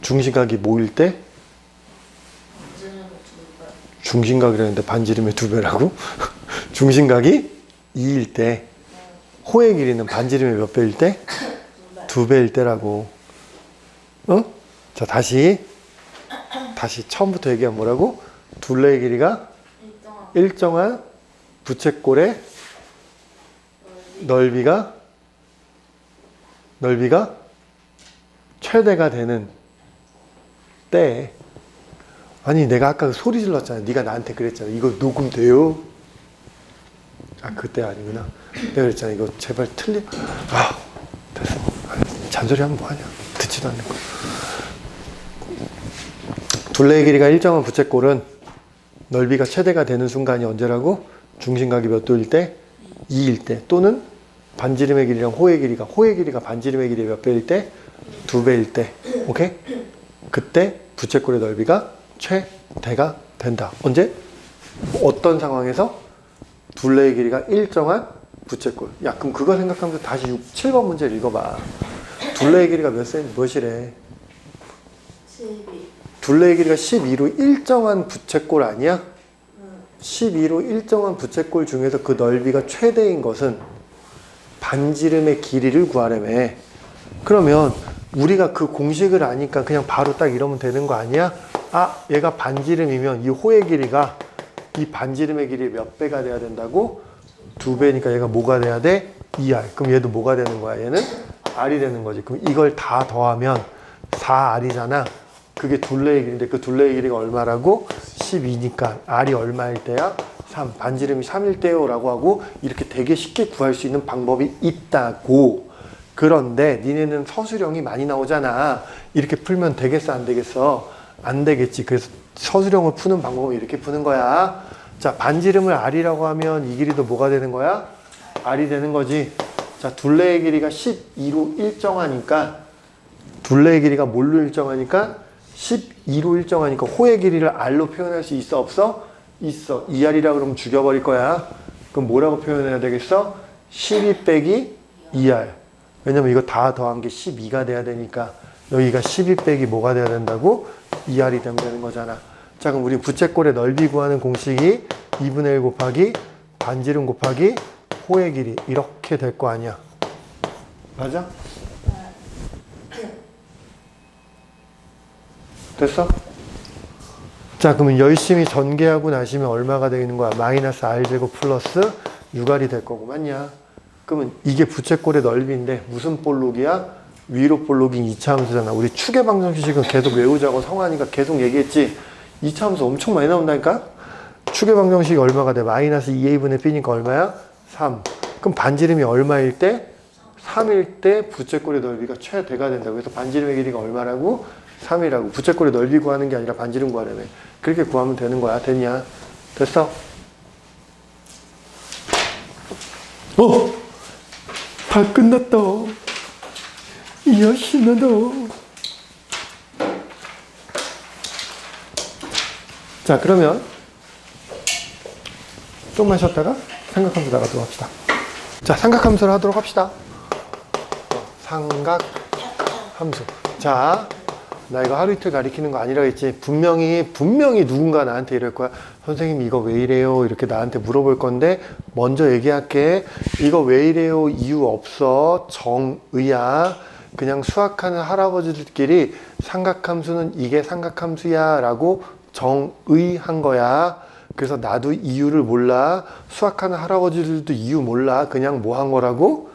중심각이 뭐일 때? 반지름은 2배. 중심각이라는데 반지름의 2배라고? 중심각이 2일 때 호의 길이는 반지름의 몇 배일 때? 2배일 때라고. 자, 다시 처음부터 얘기하면 뭐라고? 둘레의 길이가 일정한 부채꼴의 넓이가 최대가 되는 때. 아니, 내가 아까 소리 질렀잖아. 네가 나한테 그랬잖아. 이거 녹음돼요? 그때 아니구나. 내가 그랬잖아. 이거 제발 됐어. 잔소리하면 뭐하냐. 듣지도 않는 거. 둘레의 길이가 일정한 부채꼴은 넓이가 최대가 되는 순간이 언제라고? 중심각이 몇 도일 때? 2일 때. 또는 반지름의 길이랑 호의 길이가 반지름의 길이의 몇 배일 때? 2배일 때. 오케이? 그때 부채꼴의 넓이가 최대가 된다. 언제? 어떤 상황에서? 둘레의 길이가 일정한 부채꼴. 그럼 그거 생각하면서 다시 7번 문제를 읽어봐. 둘레의 길이가 몇이래? 12. 둘레의 길이가 12로 일정한 부채꼴 아니야? 12로 일정한 부채꼴 중에서 그 넓이가 최대인 것은 반지름의 길이를 구하려면, 그러면 우리가 그 공식을 아니까 그냥 바로 딱 이러면 되는 거 아니야? 얘가 반지름이면 이 호의 길이가 이 반지름의 길이 몇 배가 돼야 된다고? 2배니까 얘가 뭐가 돼야 돼? 2R. 그럼 얘도 뭐가 되는 거야? 얘는 R이 되는 거지. 그럼 이걸 다 더하면 4R이잖아. 그게 둘레의 길이인데 그 둘레의 길이가 얼마라고? 12니까 R이 얼마일 때야? 3. 반지름이 3일 때요 라고 하고 이렇게 되게 쉽게 구할 수 있는 방법이 있다고. 그런데 니네는 서술형이 많이 나오잖아. 이렇게 풀면 되겠어 안 되겠어? 안 되겠지. 그래서 서술형을 푸는 방법은 이렇게 푸는 거야. 자, 반지름을 R이라고 하면 이 길이도 뭐가 되는 거야? R이 되는 거지. 자, 둘레의 길이가 12로 일정하니까 둘레의 길이가 뭘로 일정하니까 12로 일정하니까 호의 길이를 R로 표현할 수 있어 없어? 있어. 2R이라 그러면 죽여버릴 거야. 그럼 뭐라고 표현해야 되겠어? 12 빼기 2R. 왜냐면 이거 다 더한 게 12가 돼야 되니까 여기가 12 빼기 뭐가 돼야 된다고? 2R이 되면 되는 거잖아. 자, 그럼 우리 부채꼴의 넓이 구하는 공식이 2분의 1 곱하기 반지름 곱하기 호의 길이 이렇게 될 거 아니야. 맞아? 됐어? 자, 그러면 열심히 전개하고 나시면 얼마가 되는 거야? 마이너스 R제곱 플러스 6R이 될 거고, 맞냐? 그러면 이게 부채꼴의 넓이인데 무슨 볼록이야? 위로 볼록인 2차 함수잖아. 우리 축의 방정식은 계속 외우자고 성환이가 계속 얘기했지. 2차 함수 엄청 많이 나온다니까? 축의 방정식이 얼마가 돼? 마이너스 2a분의 b니까 얼마야? 3. 그럼 반지름이 얼마일 때? 3일 때 부채꼴의 넓이가 최대가 된다고. 그래서 반지름의 길이가 얼마라고? 3이라고. 부채꼴의 넓이 구하는 게 아니라 반지름 구하려면. 그렇게 구하면 되는 거야. 됐냐? 됐어? 다 끝났다. 이야, 신나다. 자, 그러면 조금만 쉬었다가 삼각함수 나가도록 합시다. 자, 삼각함수를 하도록 합시다. 삼각함수. 자, 나 이거 하루 이틀 가리키는 거 아니라 했지. 분명히 누군가 나한테 이럴 거야. 선생님 이거 왜 이래요? 이렇게 나한테 물어볼 건데 먼저 얘기할게. 이거 왜 이래요? 이유 없어. 정의야. 그냥 수학하는 할아버지들끼리 삼각함수는 이게 삼각함수야 라고 정의한 거야. 그래서 나도 이유를 몰라. 수학하는 할아버지들도 이유 몰라. 그냥 뭐 한 거라고?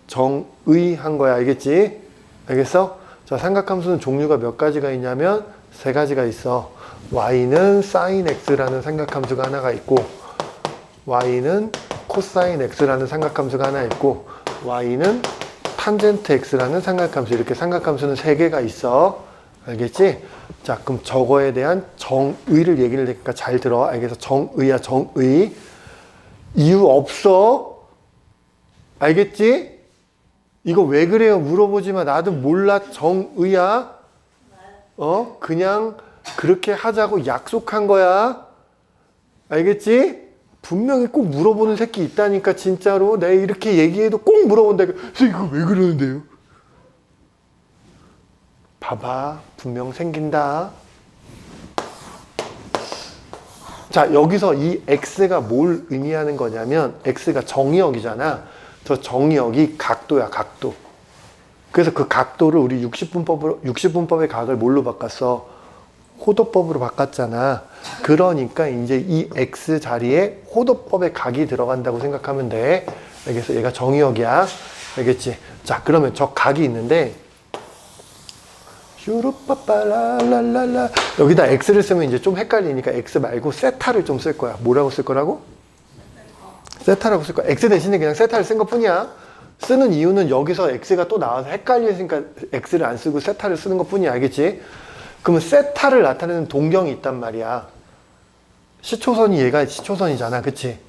정의한 거야. 알겠지? 알겠어? 자, 삼각함수는 종류가 몇 가지가 있냐면 세 가지가 있어. y는 sin x라는 삼각함수가 하나가 있고 y는 cosine x라는 삼각함수가 하나 있고 y는 tangent x라는 삼각함수. 이렇게 삼각함수는 세 개가 있어. 알겠지? 자, 그럼 저거에 대한 정의를 얘기를 하니까 잘 들어. 알겠어? 정의야, 정의. 이유 없어. 알겠지? 이거 왜 그래요? 물어보지 마. 나도 몰라. 정의야. 그냥 그렇게 하자고 약속한 거야. 알겠지? 분명히 꼭 물어보는 새끼 있다니까, 진짜로. 내가 이렇게 얘기해도 꼭 물어본다. 선생님, 이거 왜 그러는데요? 봐봐. 분명 생긴다. 자, 여기서 이 x가 뭘 의미하는 거냐면, x가 정의역이잖아. 저 정의역이 각도야, 각도. 그래서 그 각도를 우리 60분법의 각을 뭘로 바꿨어? 호도법으로 바꿨잖아. 그러니까 이제 이 x 자리에 호도법의 각이 들어간다고 생각하면 돼. 알겠어? 얘가 정의역이야. 알겠지? 자, 그러면 저 각이 있는데 슈루빠빠라라라라 여기다 x를 쓰면 이제 좀 헷갈리니까 x 말고 세타를 좀 쓸 거야. 뭐라고 쓸 거라고? 세타라고 쓸 거야. x 대신에 그냥 세타를 쓴 것 뿐이야. 쓰는 이유는 여기서 x가 또 나와서 헷갈리니까 x를 안 쓰고 세타를 쓰는 것 뿐이야. 알겠지? 그러면 세타를 나타내는 동경이 있단 말이야. 시초선이 얘가 시초선이잖아. 그치?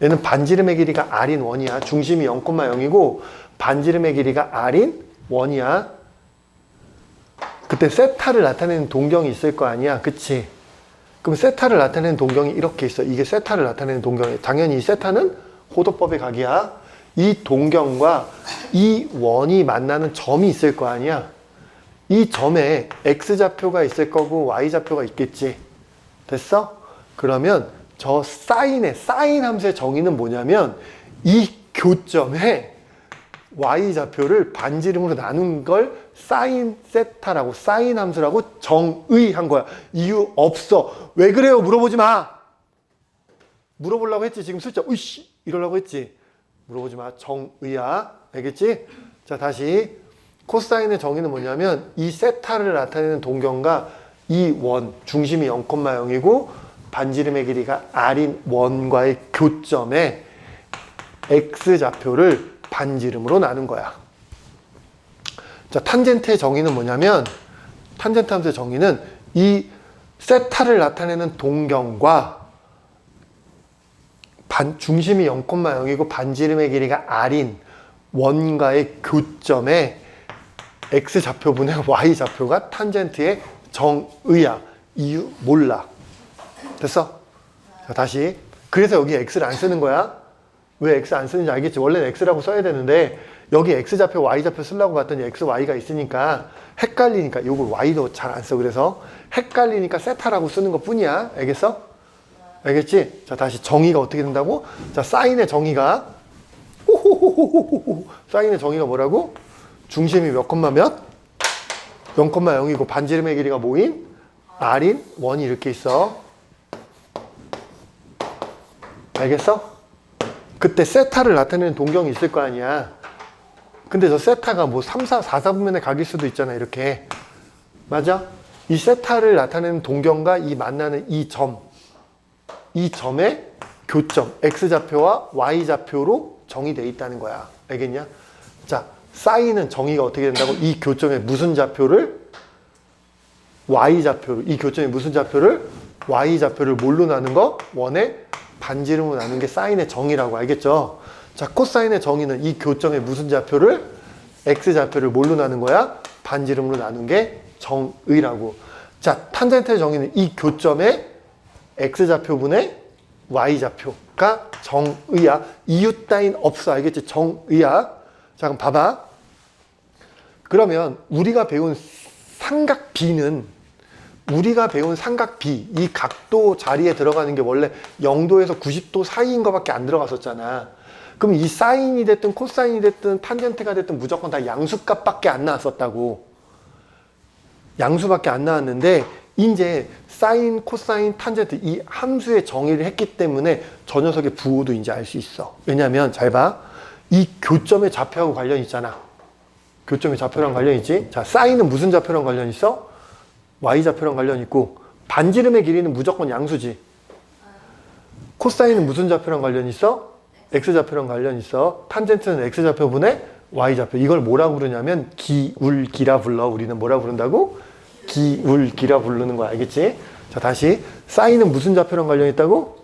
얘는 반지름의 길이가 r인 1이야. 중심이 0,0이고 반지름의 길이가 r인 1이야. 그때 세타를 나타내는 동경이 있을 거 아니야. 그치? 그럼 세타를 나타내는 동경이 이렇게 있어. 이게 세타를 나타내는 동경이야. 당연히 이 세타는 호도법의 각이야. 이 동경과 이 원이 만나는 점이 있을 거 아니야. 이 점에 x좌표가 있을 거고 y좌표가 있겠지. 됐어? 그러면 저 사인 함수의 정의는 뭐냐면 이 교점에 y좌표를 반지름으로 나눈 걸 사인 세타라고, 사인 함수라고 정의한 거야. 이유 없어. 왜 그래요? 물어보지 마. 물어보려고 했지. 지금 슬쩍 으이씨 이러려고 했지. 물어보지 마. 정의야. 알겠지? 자, 다시 코사인의 정의는 뭐냐면 이 세타를 나타내는 동경과 이 원, 중심이 0,0이고 반지름의 길이가 r인 원과의 교점에 x좌표를 반지름으로 나눈 거야. 자, 탄젠트의 정의는 뭐냐면 탄젠트 함수의 정의는 이 세타를 나타내는 동경과 중심이 0,0이고 반지름의 길이가 r인 원과의 교점에 x좌표분의 y좌표가 탄젠트의 정의야. 이유 몰라. 됐어? 자, 다시. 그래서 여기 x를 안 쓰는 거야. 왜 x 안 쓰는지 알겠지? 원래는 x라고 써야 되는데 여기 x좌표 y좌표 쓰려고 봤더니 x, y가 있으니까 헷갈리니까 요걸 y도 잘 안 써. 그래서 헷갈리니까 세타라고 쓰는 것 뿐이야. 알겠어? 알겠지? 자, 다시 정의가 어떻게 된다고? 자, 사인의 정의가 사인의 정의가 뭐라고? 중심이 몇 콤마 몇? 0,0이고 반지름의 길이가 뭐인? r인 원이 이렇게 있어. 알겠어? 그때 세타를 나타내는 동경이 있을 거 아니야. 근데 저 세타가 뭐 3, 4, 4사분면의 각일 수도 있잖아. 이렇게. 맞아? 이 세타를 나타내는 동경과 이 만나는 이 점의 교점, x좌표와 y좌표로 정의되어 있다는 거야. 알겠냐? 자, 사인은 정의가 어떻게 된다고? 이 교점의 무슨 좌표를? y좌표로, 이 교점의 무슨 좌표를? y좌표를 뭘로 나눈 거? 원의 반지름으로 나눈 게 사인의 정의라고. 알겠죠? 자, 코사인의 정의는 이 교점의 무슨 좌표를? x좌표를 뭘로 나눈 거야? 반지름으로 나눈 게 정의라고. 자, 탄젠트의 정의는 이 교점의 x좌표분의 y좌표가 정의야. 이유 따윈 없어. 알겠지? 정의야. 자, 그럼 봐봐. 그러면 우리가 배운 삼각 B는 이 각도 자리에 들어가는 게 원래 0도에서 90도 사이인 것밖에 안 들어갔었잖아. 그럼 이 사인이 됐든 코사인이 됐든 탄젠트가 됐든 무조건 다 양수값밖에 안 나왔었다고. 양수밖에 안 나왔는데 이제 사인, 코사인, 탄젠트 이 함수의 정의를 했기 때문에 저 녀석의 부호도 이제 알 수 있어. 왜냐면 잘 봐. 이 교점의 좌표하고 관련 있잖아. 교점의 좌표랑 관련 있지. 자, 사인은 무슨 좌표랑 관련 있어? y좌표랑 관련 있고 반지름의 길이는 무조건 양수지. 코사인은 무슨 좌표랑 관련 있어? x좌표랑 관련 있어. 탄젠트는 x좌표분의 y좌표. 이걸 뭐라고 부르냐면 기울기라 불러. 우리는 뭐라 부른다고? 기울기라 부르는 거야. 알겠지? 자, 다시. 사인은 무슨 좌표랑 관련 있다고?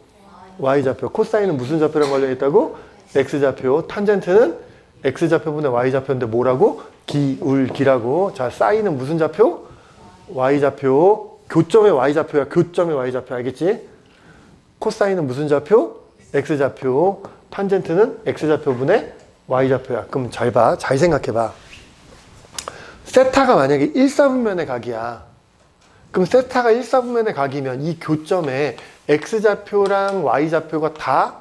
y좌표. 코사인은 무슨 좌표랑 관련 있다고? x좌표. 탄젠트는 x좌표분의 y좌표인데 뭐라고? 기울기라고. 자, 사인은 무슨 좌표? y좌표. 교점의 y좌표야. 교점의 y좌표. 알겠지? 코사인은 무슨 좌표? x좌표. 탄젠트는 x좌표분의 y좌표야. 그럼 잘 봐. 잘 생각해 봐. 세타가 만약에 1사분면의 각이야. 그럼 세타가 1사분면의 각이면 이 교점에 x좌표랑 y좌표가 다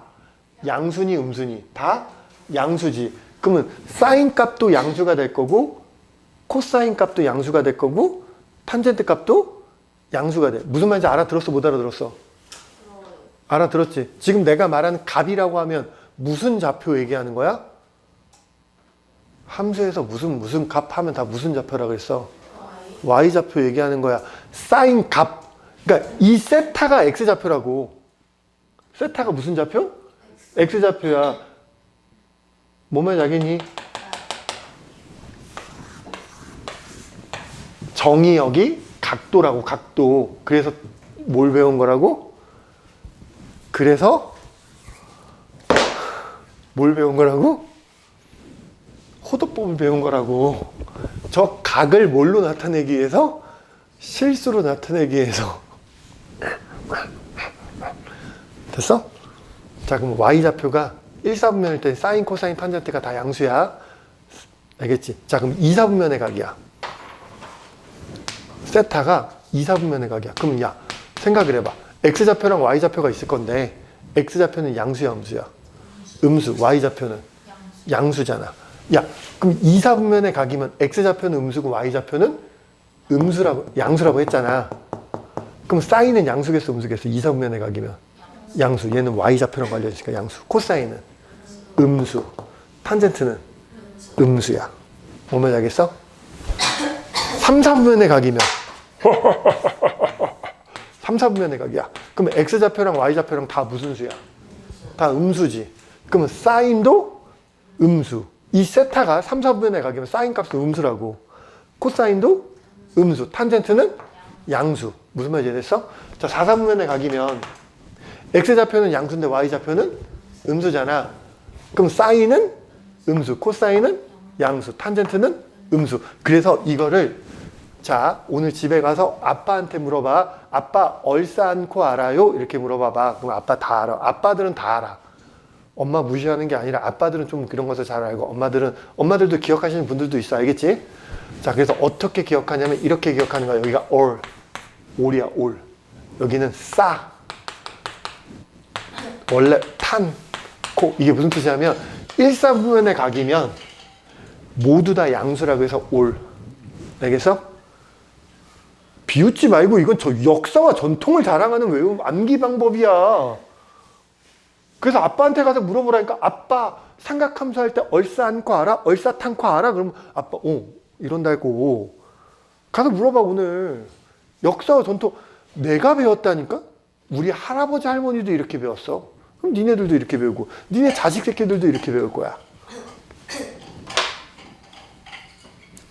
양수니 음수니? 다 양수지. 그러면 사인 값도 양수가 될 거고 코사인 값도 양수가 될 거고 탄젠트 값도 양수가 돼. 무슨 말인지 알아들었어? 못 알아들었어? 알아들었지? 지금 내가 말하는 값이라고 하면 무슨 좌표 얘기하는 거야? 함수에서 무슨 값 하면 다 무슨 좌표라고 했어? y좌표 얘기하는 거야. 사인 값. 그러니까 이 세타가 x좌표라고. 세타가 무슨 좌표? x좌표야. 뭐만 알겠니? 정의역이 각도라고. 각도. 그래서 뭘 배운 거라고? 그래서 뭘 배운 거라고? 호도법을 배운 거라고. 저 각을 뭘로 나타내기 위해서? 실수로 나타내기 위해서. 됐어? 자, 그럼 y좌표가 1사분면일 때 사인, 코사인, 탄젠트가 다 양수야. 알겠지? 자, 그럼 2사분면의 각이야. 세타가 2사분면의 각이야. 그럼 야, 생각을 해봐. x좌표랑 y좌표가 있을 건데 x좌표는 양수야, 음수야? 음수. y좌표는 양수잖아. 야, 그럼 2사분면의 각이면 x좌표는 음수고 y좌표는 양수라고 했잖아. 그럼 사인은 양수겠어, 음수겠어? 2사분면의 각이면 양수. 얘는 y좌표랑 관련 있으니까 양수. 코사인은 음수. 탄젠트는 음수야. 뭔 말인지 알겠어? 3사분면의 각이면 3사분면의 각이야. 그럼 x좌표랑 y좌표랑 다 무슨 수야? 다 음수지. 그러면 사인도 음수. 이 세타가 3, 4분면에 가기면 사인 값은 음수라고. 코사인도 음수. 탄젠트는 양수. 무슨 말인지 이해됐어? 자, 4, 4분면에 가기면 x좌표는 양수인데 y좌표는 음수잖아. 그럼 사인은 음수, 코사인은 양수, 탄젠트는 음수. 그래서 이거를 자, 오늘 집에 가서 아빠한테 물어봐. 아빠 얼싸 안고 알아요? 이렇게 물어봐봐. 그럼 아빠 다 알아. 아빠들은 다 알아. 엄마 무시하는 게 아니라 아빠들은 좀 그런 것을 잘 알고 엄마들도 기억하시는 분들도 있어. 알겠지? 자, 그래서 어떻게 기억하냐면 이렇게 기억하는 거야. 여기가 올이야, 올. 여기는 싸. 원래 탄, 코. 이게 무슨 뜻이냐면 1, 4분면에 각이면 모두 다 양수라고 해서 올. 알겠어? 비웃지 말고 이건 저 역사와 전통을 자랑하는 외움 암기 방법이야. 그래서 아빠한테 가서 물어보라니까. 아빠 삼각함수 할 때 얼싸 안고 알아? 얼싸 탄코 알아? 그러면 아빠 이런다 했고. 가서 물어봐 오늘. 역사와 전통 내가 배웠다니까? 우리 할아버지 할머니도 이렇게 배웠어. 그럼 니네들도 이렇게 배우고 니네 자식 새끼들도 이렇게 배울 거야.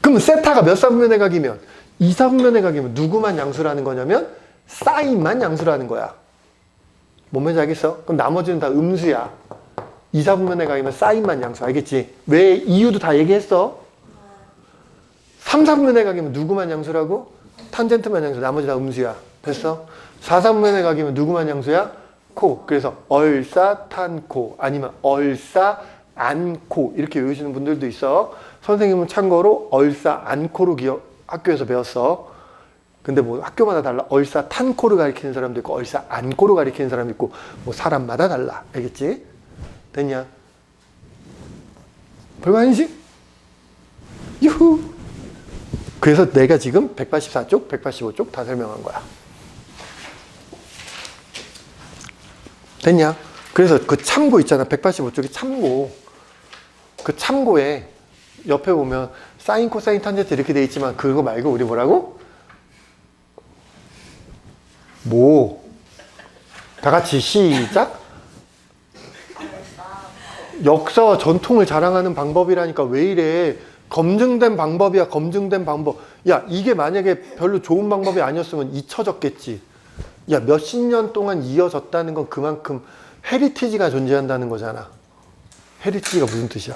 그럼 세타가 몇 사분면의 각이면 2, 4분면의 각이면 누구만 양수라는 거냐면 사인만 양수라는 거야. 뭔 말인지 알겠어? 그럼 나머지는 다 음수야. 2, 4분면의 각이면 사인만 양수. 알겠지? 왜 이유도 다 얘기했어? 3, 4분면의 각이면 누구만 양수라고? 탄젠트만 양수. 나머지 다 음수야. 됐어? 4, 4분면의 각이면 누구만 양수야? 코. 그래서 얼싸 탄코 아니면 얼싸 안코 이렇게 외우시는 분들도 있어. 선생님은 참고로 얼싸 안코로 학교에서 배웠어. 근데 뭐 학교마다 달라. 얼싸 탄코를 가리키는 사람도 있고 얼싸 안코를 가리키는 사람도 있고 뭐 사람마다 달라. 알겠지? 됐냐? 별거 아니지? 유후. 그래서 내가 지금 184쪽, 185쪽 다 설명한 거야. 됐냐? 그래서 그 참고 있잖아. 185쪽이 참고. 그 참고에 옆에 보면 사인, 코사인, 탄젠트 이렇게 돼 있지만 그거 말고 우리 뭐라고? 다 같이 시작. 역사와 전통을 자랑하는 방법이라니까 왜 이래. 검증된 방법이야. 검증된 방법. 야, 이게 만약에 별로 좋은 방법이 아니었으면 잊혀졌겠지. 야, 몇십 년 동안 이어졌다는 건 그만큼 헤리티지가 존재한다는 거잖아. 헤리티지가 무슨 뜻이야?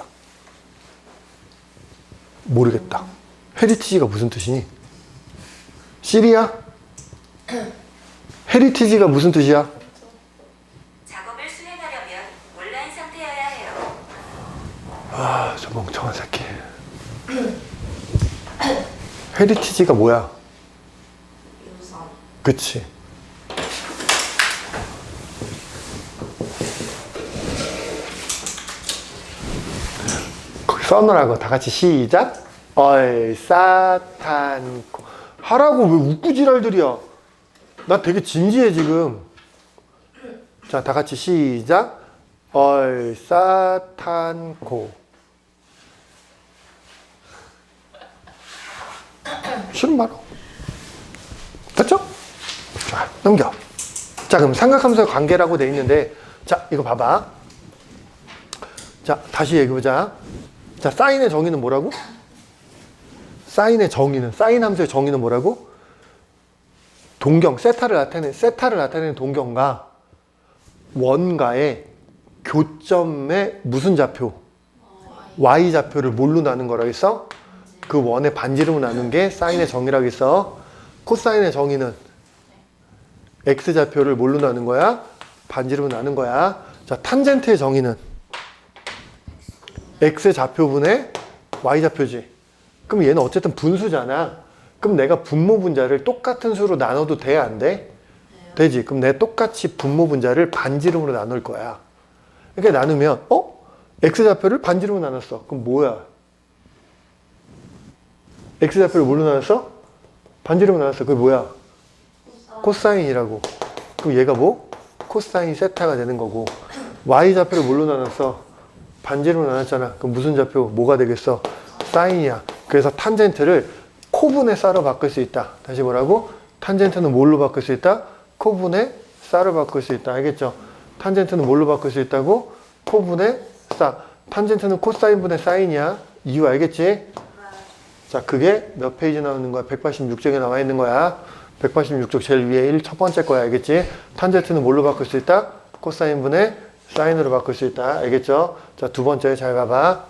모르겠다. 헤리티지가 무슨 뜻이니? 시리야? 헤리티지가 무슨 뜻이야? 작업을 수행하려면 온라인 상태여야 해요. 아, 저 멍청한 새끼. 헤리티지가 뭐야? 유산. 그치. 거기 써놓으라고. 다 같이 시작. 얼싸탄코. 하라고. 왜 웃고 지랄들이야. 나 되게 진지해 지금. 자, 다 같이 시작. 얼싸탄코. 싫은 말어. 됐죠? 자, 넘겨. 자, 그럼 삼각함수의 관계라고 돼 있는데, 자, 이거 봐봐. 자, 다시 얘기해보자. 자, 사인의 정의는 뭐라고? 사인 함수의 정의는 뭐라고? 동경, 세타를 나타내는 동경과 원가의 교점의 무슨 좌표? y좌표를 뭘로 나눈 거라고 했어? 그 원의 반지름으로 나눈 게 사인의 정의라고 했어. 코사인의 정의는 x좌표를 뭘로 나눈 거야? 반지름으로 나눈 거야. 자, 탄젠트의 정의는 x좌표분의 y좌표지. 그럼 얘는 어쨌든 분수잖아. 그럼 내가 분모 분자를 똑같은 수로 나눠도 돼, 안 돼? 되지. 그럼 내가 똑같이 분모 분자를 반지름으로 나눌 거야. 이렇게 나누면 x좌표를 반지름으로 나눴어. 그럼 뭐야? x좌표를 뭘로 나눴어? 반지름으로 나눴어. 그게 뭐야? 코사인이라고. 그럼 얘가 뭐? 코사인 세타가 되는 거고. y좌표를 뭘로 나눴어? 반지름으로 나눴잖아. 그럼 무슨 좌표? 뭐가 되겠어? 사인이야. 그래서 탄젠트를 코분의 싸로 바꿀 수 있다. 다시 뭐라고? 탄젠트는 뭘로 바꿀 수 있다? 코분의 싸로 바꿀 수 있다. 알겠죠? 탄젠트는 뭘로 바꿀 수 있다고? 코분의 싸. 탄젠트는 코사인분의 사인이야. 이유 알겠지? 자, 그게 몇 페이지 나오는 거야? 186쪽에 나와 있는 거야. 186쪽 제일 위에 1 첫 번째 거야. 알겠지? 탄젠트는 뭘로 바꿀 수 있다? 코사인분의 사인으로 바꿀 수 있다. 알겠죠? 자, 두 번째 잘 봐봐.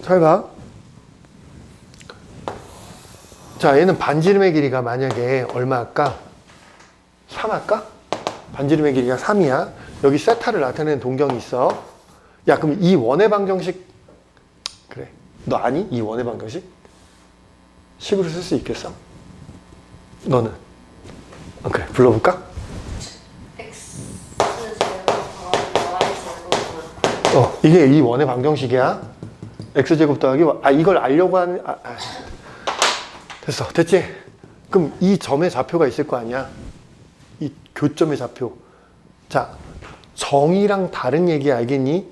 잘 봐. 자, 얘는 반지름의 길이가 만약에 얼마 할까? 3 할까? 반지름의 길이가 3이야. 여기 세타를 나타내는 동경이 있어. 야, 그럼 이 원의 방정식, 그래. 너 아니? 이 원의 방정식? 식으로 쓸 수 있겠어? 너는? 그래, 불러볼까? X 제곱 더하기 Y 제곱. 이게 이 원의 방정식이야. x제곱 더하기, 이걸 알려고 하는, 됐어. 됐지? 그럼 이 점의 좌표가 있을 거 아니야? 이 교점의 좌표. 자, 정의랑 다른 얘기 알겠니?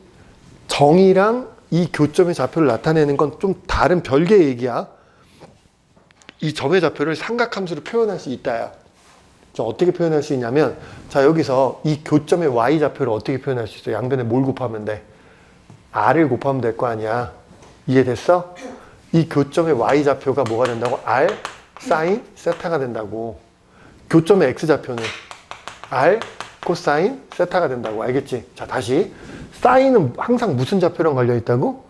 정의랑 이 교점의 좌표를 나타내는 건 좀 다른 별개의 얘기야. 이 점의 좌표를 삼각함수로 표현할 수 있다야. 자, 어떻게 표현할 수 있냐면, 자, 여기서 이 교점의 y 좌표를 어떻게 표현할 수 있어? 양변에 뭘 곱하면 돼? r을 곱하면 될 거 아니야. 이해됐어? 이 교점의 y 좌표가 뭐가 된다고? r 사인 세타가 된다고. 교점의 x 좌표는 r 코사인 세타가 된다고. 알겠지? 자, 다시. 사인은 항상 무슨 좌표랑 걸려 있다고?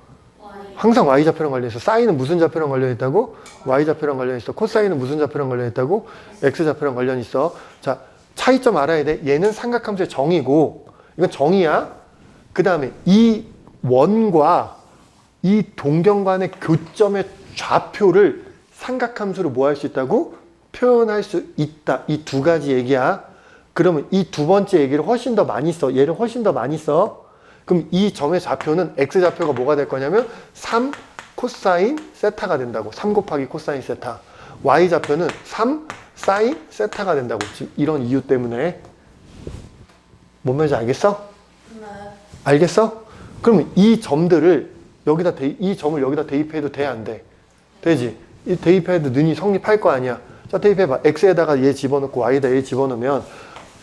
항상 y 좌표랑 걸려 있어. 사인은 무슨 좌표랑 걸려 있다고? y 좌표랑 걸려 있어. 코사인은 무슨 좌표랑 걸려 있다고? x 좌표랑 걸려 있어. 자, 차이점 알아야 돼. 얘는 삼각함수의 정의고, 이건 정의야. 그 다음에 이 원과 이 동경간의 교점의 좌표를 삼각함수로 뭐 할 수 있다고? 표현할 수 있다. 이 두 가지 얘기야. 그러면 이 두 번째 얘기를 훨씬 더 많이 써. 얘를 훨씬 더 많이 써. 그럼 이 점의 좌표는 x좌표가 뭐가 될 거냐면 3 코사인 세타가 된다고. 3 곱하기 코사인 세타. y좌표는 3 사인 세타가 된다고. 지금 이런 이유 때문에. 뭔 말인지 알겠어? 네. 알겠어? 그러면 이 점들을 여기다 이 점을 여기다 대입해도 돼, 안 돼? 되지? 이 대입해도 능이 성립할 거 아니야. 자, 대입해봐. x에다가 얘 집어넣고 y에다 얘 집어넣으면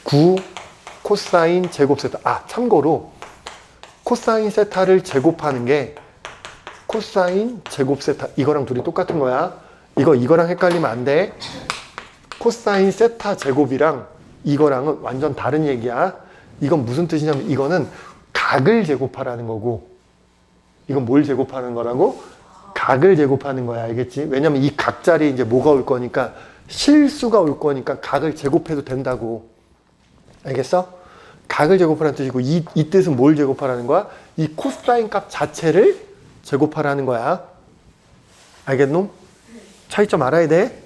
9 코사인 제곱 세타. 참고로 코사인 세타를 제곱하는 게 코사인 제곱 세타. 이거랑 둘이 똑같은 거야. 이거랑 헷갈리면 안 돼. 코사인 세타 제곱이랑 이거랑은 완전 다른 얘기야. 이건 무슨 뜻이냐면 이거는 각을 제곱하라는 거고, 이건 뭘 제곱하는 거라고? 각을 제곱하는 거야. 알겠지? 왜냐면 이 각 자리에 이제 뭐가 올 거니까, 실수가 올 거니까 각을 제곱해도 된다고. 알겠어? 각을 제곱하라는 뜻이고, 이 뜻은 뭘 제곱하라는 거야? 이 코사인 값 자체를 제곱하라는 거야. 알겠노? 차이점 알아야 돼.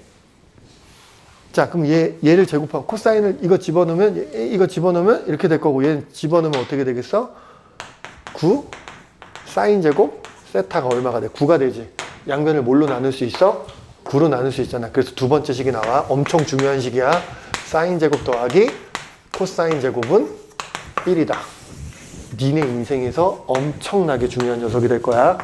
자, 그럼 얘를 제곱하고, 코사인을 이거 집어넣으면 이렇게 될 거고, 얘 집어넣으면 어떻게 되겠어? 9 사인 제곱 세타가 얼마가 돼? 9가 되지. 양변을 뭘로 나눌 수 있어? 9로 나눌 수 있잖아. 그래서 두 번째 식이 나와. 엄청 중요한 식이야. 사인 제곱 더하기 코사인 제곱은 1이다. 니네 인생에서 엄청나게 중요한 녀석이 될 거야.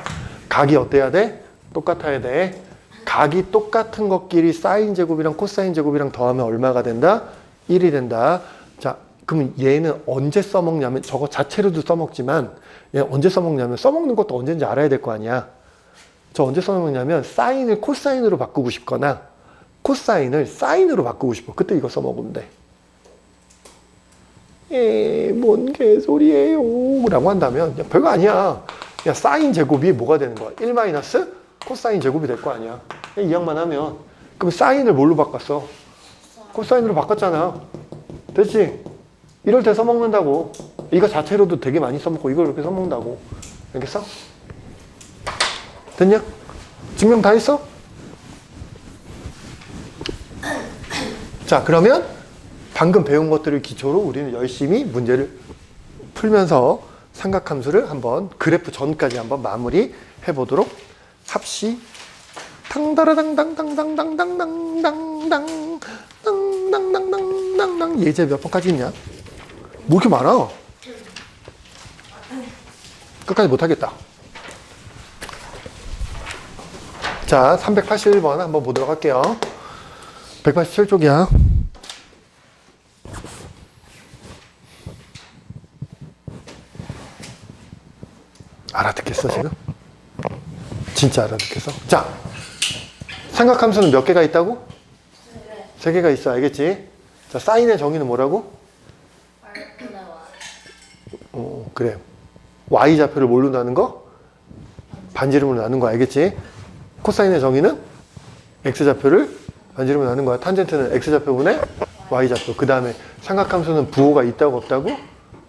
각이 어때야 돼? 똑같아야 돼. 각이 똑같은 것끼리 사인 제곱이랑 코사인 제곱이랑 더하면 얼마가 된다? 1이 된다. 자, 그러면 얘는 언제 써먹냐면, 저거 자체로도 써먹지만 얘 언제 써먹냐면, 써먹는 것도 언제인지 알아야 될 거 아니야. 저 언제 써먹냐면 사인을 코사인으로 바꾸고 싶거나 코사인을 사인으로 바꾸고 싶어. 그때 이거 써먹으면 돼. 뭔 개소리예요 라고 한다면 야, 별거 아니야. 야, 사인 제곱이 뭐가 되는 거야? 1 마이너스 코사인 제곱이 될 거 아니야. 이 양만 하면. 그럼 사인을 뭘로 바꿨어? 코사인으로 바꿨잖아. 됐지? 이럴 때 써먹는다고. 이거 자체로도 되게 많이 써먹고 이걸 이렇게 써먹는다고. 알겠어? 됐냐? 증명 다 했어? 자, 그러면 방금 배운 것들을 기초로 우리는 열심히 문제를 풀면서 삼각함수를 한번 그래프 전까지 한번 마무리 해보도록 합시. 당다라당당당당당당당당당당당당. 예제 몇 번까지 있냐? 뭐 이렇게 많아? 끝까지 못하겠다. 자, 381번 한번 보도록 할게요. 187쪽이야. 알아듣겠어, 지금? 진짜 알아듣겠어? 자, 삼각함수는 몇 개가 있다고? 네. 3개가 있어, 알겠지? 자, 사인의 정의는 뭐라고? R분의 Y. 그래. Y좌표를 뭘로 나눈 거? 반지름으로 나눈 거 알겠지? 코사인의 정의는 X좌표를 반지름으로 나눈 거야. 탄젠트는 X좌표분의 Y좌표. 그 다음에 삼각함수는 부호가 있다고 없다고?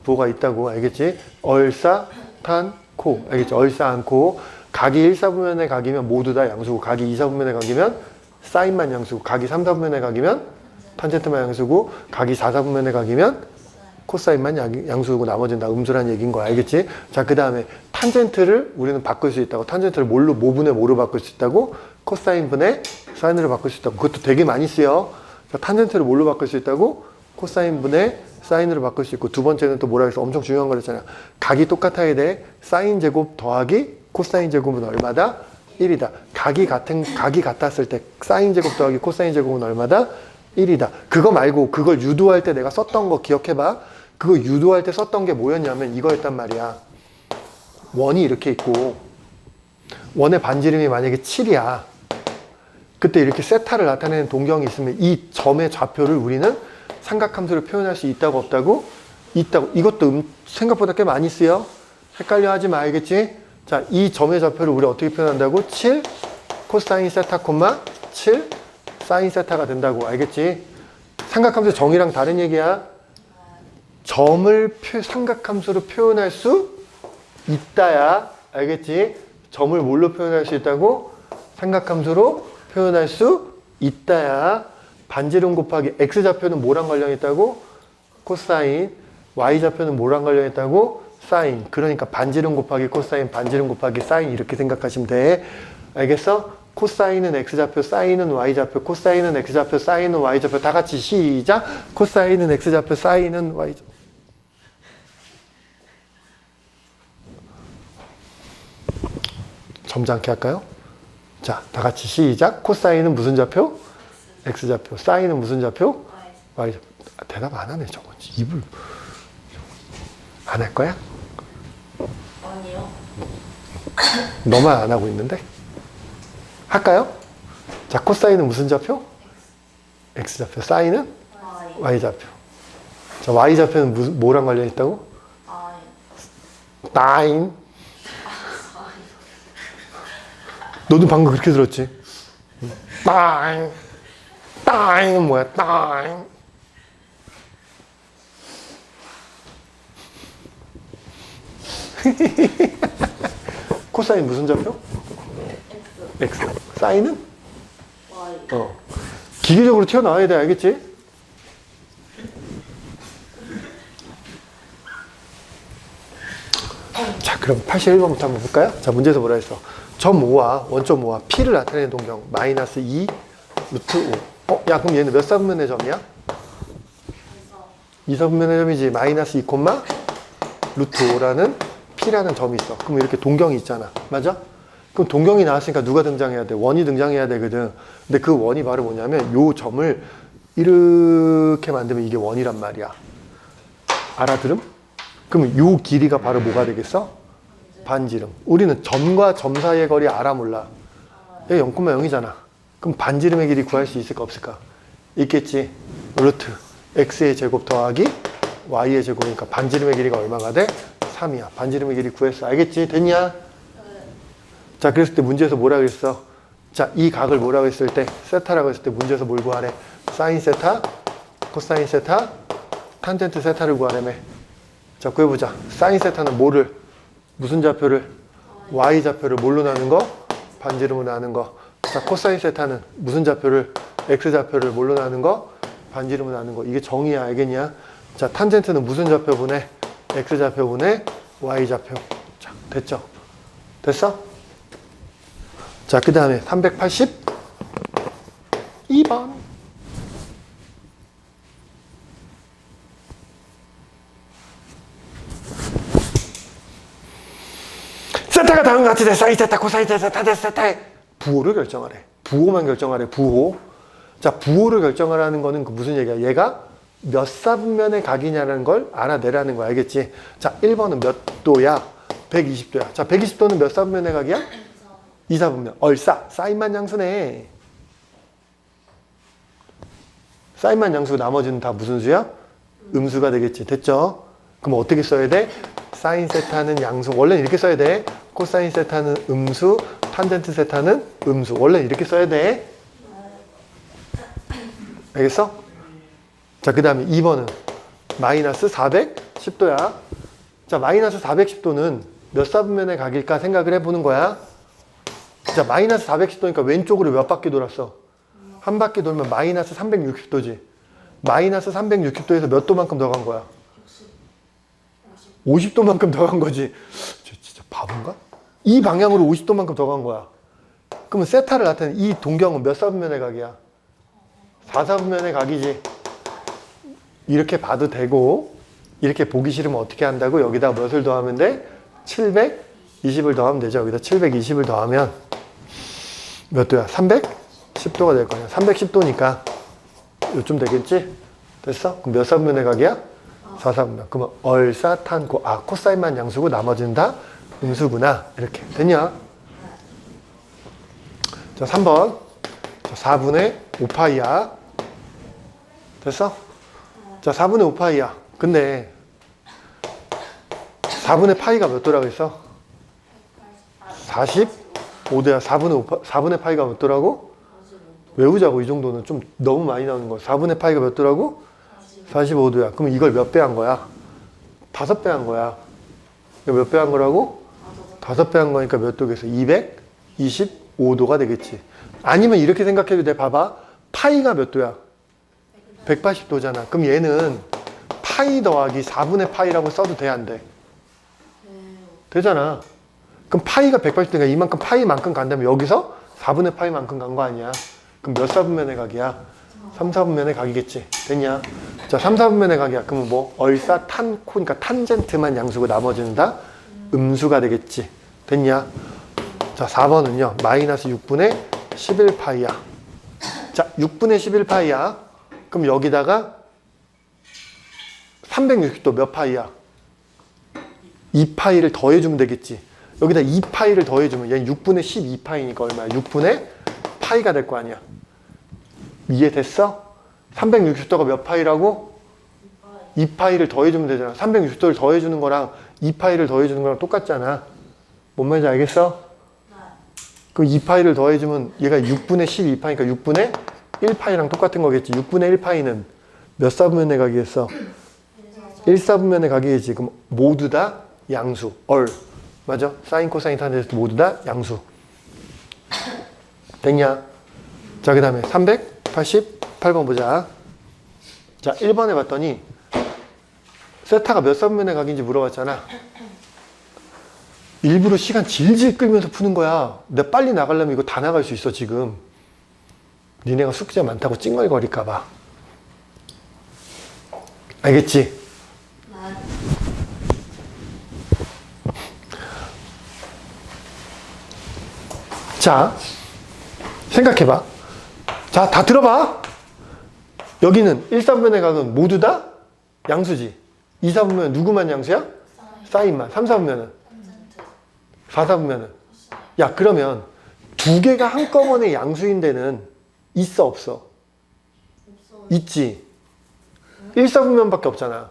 부호가 있다고 알겠지? 얼사, 탄, 코 알겠지? 얼사, 안, 코. 각이 1사분면의 각이면 모두 다 양수고 각이 2사분면의 각이면 사인만 양수고 각이 3사분면의 각이면 탄젠트만 양수고 각이 4사분면의 각이면 코사인만 양수고 나머지는 다 음수라는 얘기인 거야. 알겠지? 자, 그 다음에 탄젠트를 우리는 바꿀 수 있다고. 탄젠트를 뭘로, 모분의 뭐로 바꿀 수 있다고? 코사인분의 사인으로 바꿀 수 있다고. 그것도 되게 많이 쓰여. 자, 탄젠트를 뭘로 바꿀 수 있다고? 코사인분의 사인으로 바꿀 수 있고, 두 번째는 또 뭐라 해서 엄청 중요한 거랬잖아. 각이 똑같아야 돼. 사인 제곱 더하기 코사인 제곱은 얼마다? 1이다. 각이 같았을 때 사인 제곱 더하기 코사인 제곱은 얼마다? 1이다. 그거 말고 그걸 유도할 때 내가 썼던 거 기억해봐. 그거 유도할 때 썼던 게 뭐였냐면 이거였단 말이야. 원이 이렇게 있고 원의 반지름이 만약에 7이야. 그때 이렇게 세타를 나타내는 동경이 있으면 이 점의 좌표를 우리는 삼각함수로 표현할 수 있다고 없다고? 있다고. 이것도 생각보다 꽤 많이 쓰여. 헷갈려 하지 마. 알겠지? 자, 이 점의 좌표를 우리 어떻게 표현한다고? 7 코사인 세타 콤마 7 사인 세타가 된다고. 알겠지? 삼각함수 정의랑 다른 얘기야. 점을 삼각함수로 표현할 수 있다야. 알겠지? 점을 뭘로 표현할 수 있다고? 삼각함수로 표현할 수 있다야. 반지름 곱하기 x좌표는 뭐랑 관련있다고? 코사인. y좌표는 뭐랑 관련있다고? 사인. 그러니까 반지름 곱하기 코사인, 반지름 곱하기 사인 이렇게 생각하시면 돼. 알겠어? 코사인은 x좌표, 사인은 y좌표, 코사인은 x좌표, 사인은 y좌표. 다 같이 시작. 코사인은 x좌표, 사인은 y좌표. 점잖게 할까요? 자, 다 같이 시작. 코사인은 무슨 좌표? x좌표. 사인은 무슨 좌표? y좌표. 대답 안 하네, 저거. 입을 안 할 거야? 아니요. 너만 안 하고 있는데? 할까요? 자, 코사인은 무슨 좌표? x좌표. 사인은 Y. y좌표. 자, y좌표는 뭐랑 관련있다고? I. 따인. 너도 방금 그렇게 들었지? 따인. 따인은 뭐야? 따인. 코사인 무슨 좌표? X. x. 사인은? Y. 기계적으로 튀어나와야 돼. 알겠지? 자, 그럼 81번부터 한번 볼까요? 자, 문제에서 뭐라 했어? 점 5와 원점 5와 P를 나타내는 동경 마이너스 2 루트 5. 야, 그럼 얘는 몇 사분면의 점이야? 2사분면의 점이지. 마이너스 2 콤마 루트 5라는 P라는 점이 있어. 그럼 이렇게 동경이 있잖아. 맞아? 그럼 동경이 나왔으니까 누가 등장해야 돼? 원이 등장해야 되거든. 근데 그 원이 바로 뭐냐면 요 점을 이렇게 만들면 이게 원이란 말이야. 알아들음? 그러면 요 길이가 바로 뭐가 되겠어? 반지름. 우리는 점과 점 사이의 거리 알아 몰라? 얘 0,0이잖아. 그럼 반지름의 길이 구할 수 있을까 없을까? 있겠지. 루트 x의 제곱 더하기 y의 제곱이니까 반지름의 길이가 얼마가 돼? 3이야. 반지름의 길이 구했어. 알겠지? 됐냐? 자, 그랬을 때 문제에서 뭐라 그랬어? 자, 이 각을 뭐라고 했을 때? 세타라고 했을 때 문제에서 뭘 구하래? 사인 세타, 코사인 세타, 탄젠트 세타를 구하래매. 자, 구해보자. 사인 세타는 뭐를? 무슨 좌표를? y 좌표를 뭘로 나눈 거? 반지름으로 나눈 거. 자, 코사인 세타는 무슨 좌표를? x 좌표를 뭘로 나눈 거? 반지름으로 나눈 거. 이게 정의야. 알겠냐? 자, 탄젠트는 무슨 좌표분의? x 좌표분의 y 좌표. 자, 됐죠? 됐어? 자, 그 다음에 382번. 세타가 다음과 같이 돼. 사인 세타, 코사인 세타, 탄젠트 세타의 부호를 결정하래. 부호만 결정하래. 부호. 자, 부호를 결정하라는 거는 그 무슨 얘기야? 얘가 몇 사분면의 각이냐는 걸 알아내라는 거야. 알겠지? 자, 1번은 몇 도야? 120도야. 자, 120도는 몇 사분면의 각이야? 2사분면. 얼싸. 사인만 양수네. 사인만 양수 나머지는 다 무슨 수야? 음수가 되겠지. 됐죠? 그럼 어떻게 써야 돼? 사인 세타는 양수. 원래는 이렇게 써야 돼. 코사인 세타는 음수, 탄젠트 세타는 음수. 원래는 이렇게 써야 돼. 알겠어? 자, 그 다음에 2번은 마이너스 410도야. 자, 마이너스 410도는 몇 사분면의 각일까 생각을 해보는 거야. 자, 마이너스 410도니까 왼쪽으로 몇 바퀴 돌았어? 한 바퀴 돌면 마이너스 360도지. 마이너스 360도에서 몇 도만큼 더 간 거야? 50도만큼 더 간 거지. 저 진짜 바본가? 이 방향으로 50도만큼 더 간 거야. 그러면 세타를 나타내는 이 동경은 몇 사분면의 각이야? 4사분면의 각이지. 이렇게 봐도 되고, 이렇게 보기 싫으면 어떻게 한다고? 여기다 몇을 더하면 돼? 720을 더하면 되죠. 여기다 720을 더하면 몇 도야? 310도가 될 거야. 310도니까 요쯤 되겠지? 됐어? 그럼 몇 사분면의 각이야? 4사분면. 그러면 얼사탄고. 아, 코사인만 양수고 나머지는 다 음수구나. 이렇게 됐냐? 자, 3번. 자, 4분의 5파이야. 됐어? 자, 4분의 5파이야. 근데 4분의 파이가 몇 도라고 했어? 45도야. 4분의 파이가 몇 도라고? 외우자고. 이 정도는 좀 너무 많이 나오는 거야. 4분의 파이가 몇 도라고? 45도야. 그럼 이걸 몇 배 한 거야? 5배 한 거야. 몇 배 한 거라고? 5배 한 거니까 몇 도겠어? 225도가 되겠지. 아니면 이렇게 생각해도 돼. 봐봐. 파이가 몇 도야? 180도잖아. 그럼 얘는 파이 더하기 4분의 파이라고 써도 돼, 안 돼? 되잖아. 그럼 파이가 180도니까 이만큼 파이만큼 간다면 여기서 4분의 파이만큼 간 거 아니야? 그럼 몇 사분면의 각이야? 3, 4분면의 각이겠지. 됐냐? 자, 3, 4분면의 각이야. 그러면 뭐? 얼사, 탄, 코, 그러니까 탄젠트만 양수고 나머지는 다 음수가 되겠지. 됐냐? 자, 4번은요. 마이너스 6분의 11파이야. 자, 6분의 11파이야. 그럼 여기다가 360도 몇 파이야? 2파이를 더해주면 되겠지. 여기다 2파이를 더해주면 얘는 6분의 12파이니까 얼마야? 6분의 파이가 될 거 아니야. 이해됐어? 360도가 몇 파이라고? 2파이를 더해주면 되잖아. 360도를 더해주는 거랑 2파이를 더해주는 거랑 똑같잖아. 뭔 말인지 알겠어? 그 2파이를 더해주면 얘가 6분의 12파이니까 6분의 1파이랑 똑같은 거겠지. 6분의 1파이는 몇 사분면의 각이겠어? 1사분면의 각이겠지. 그럼 모두 다 양수. 얼. 맞아? 사인, 코사인, 탄젠트 모두 다 양수. 됐냐? 자, 그 다음에 388번 보자. 자, 1번에 봤더니 세타가 몇 사분면의 각인지 물어봤잖아. 일부러 시간 질질 끌면서 푸는 거야. 내가 빨리 나가려면 이거 다 나갈 수 있어, 지금. 니네가 숙제 많다고 찡얼거릴까 봐. 알겠지? 자, 생각해봐. 자, 다 들어봐. 여기는 1사분면의 각은 모두 다 양수지. 2사분면은 누구만 양수야? 사인만. 3사분면은? 4사분면은? 야, 그러면 두 개가 한꺼번에 양수인 데는 있어, 없어? 있지. 1사분면밖에 없잖아.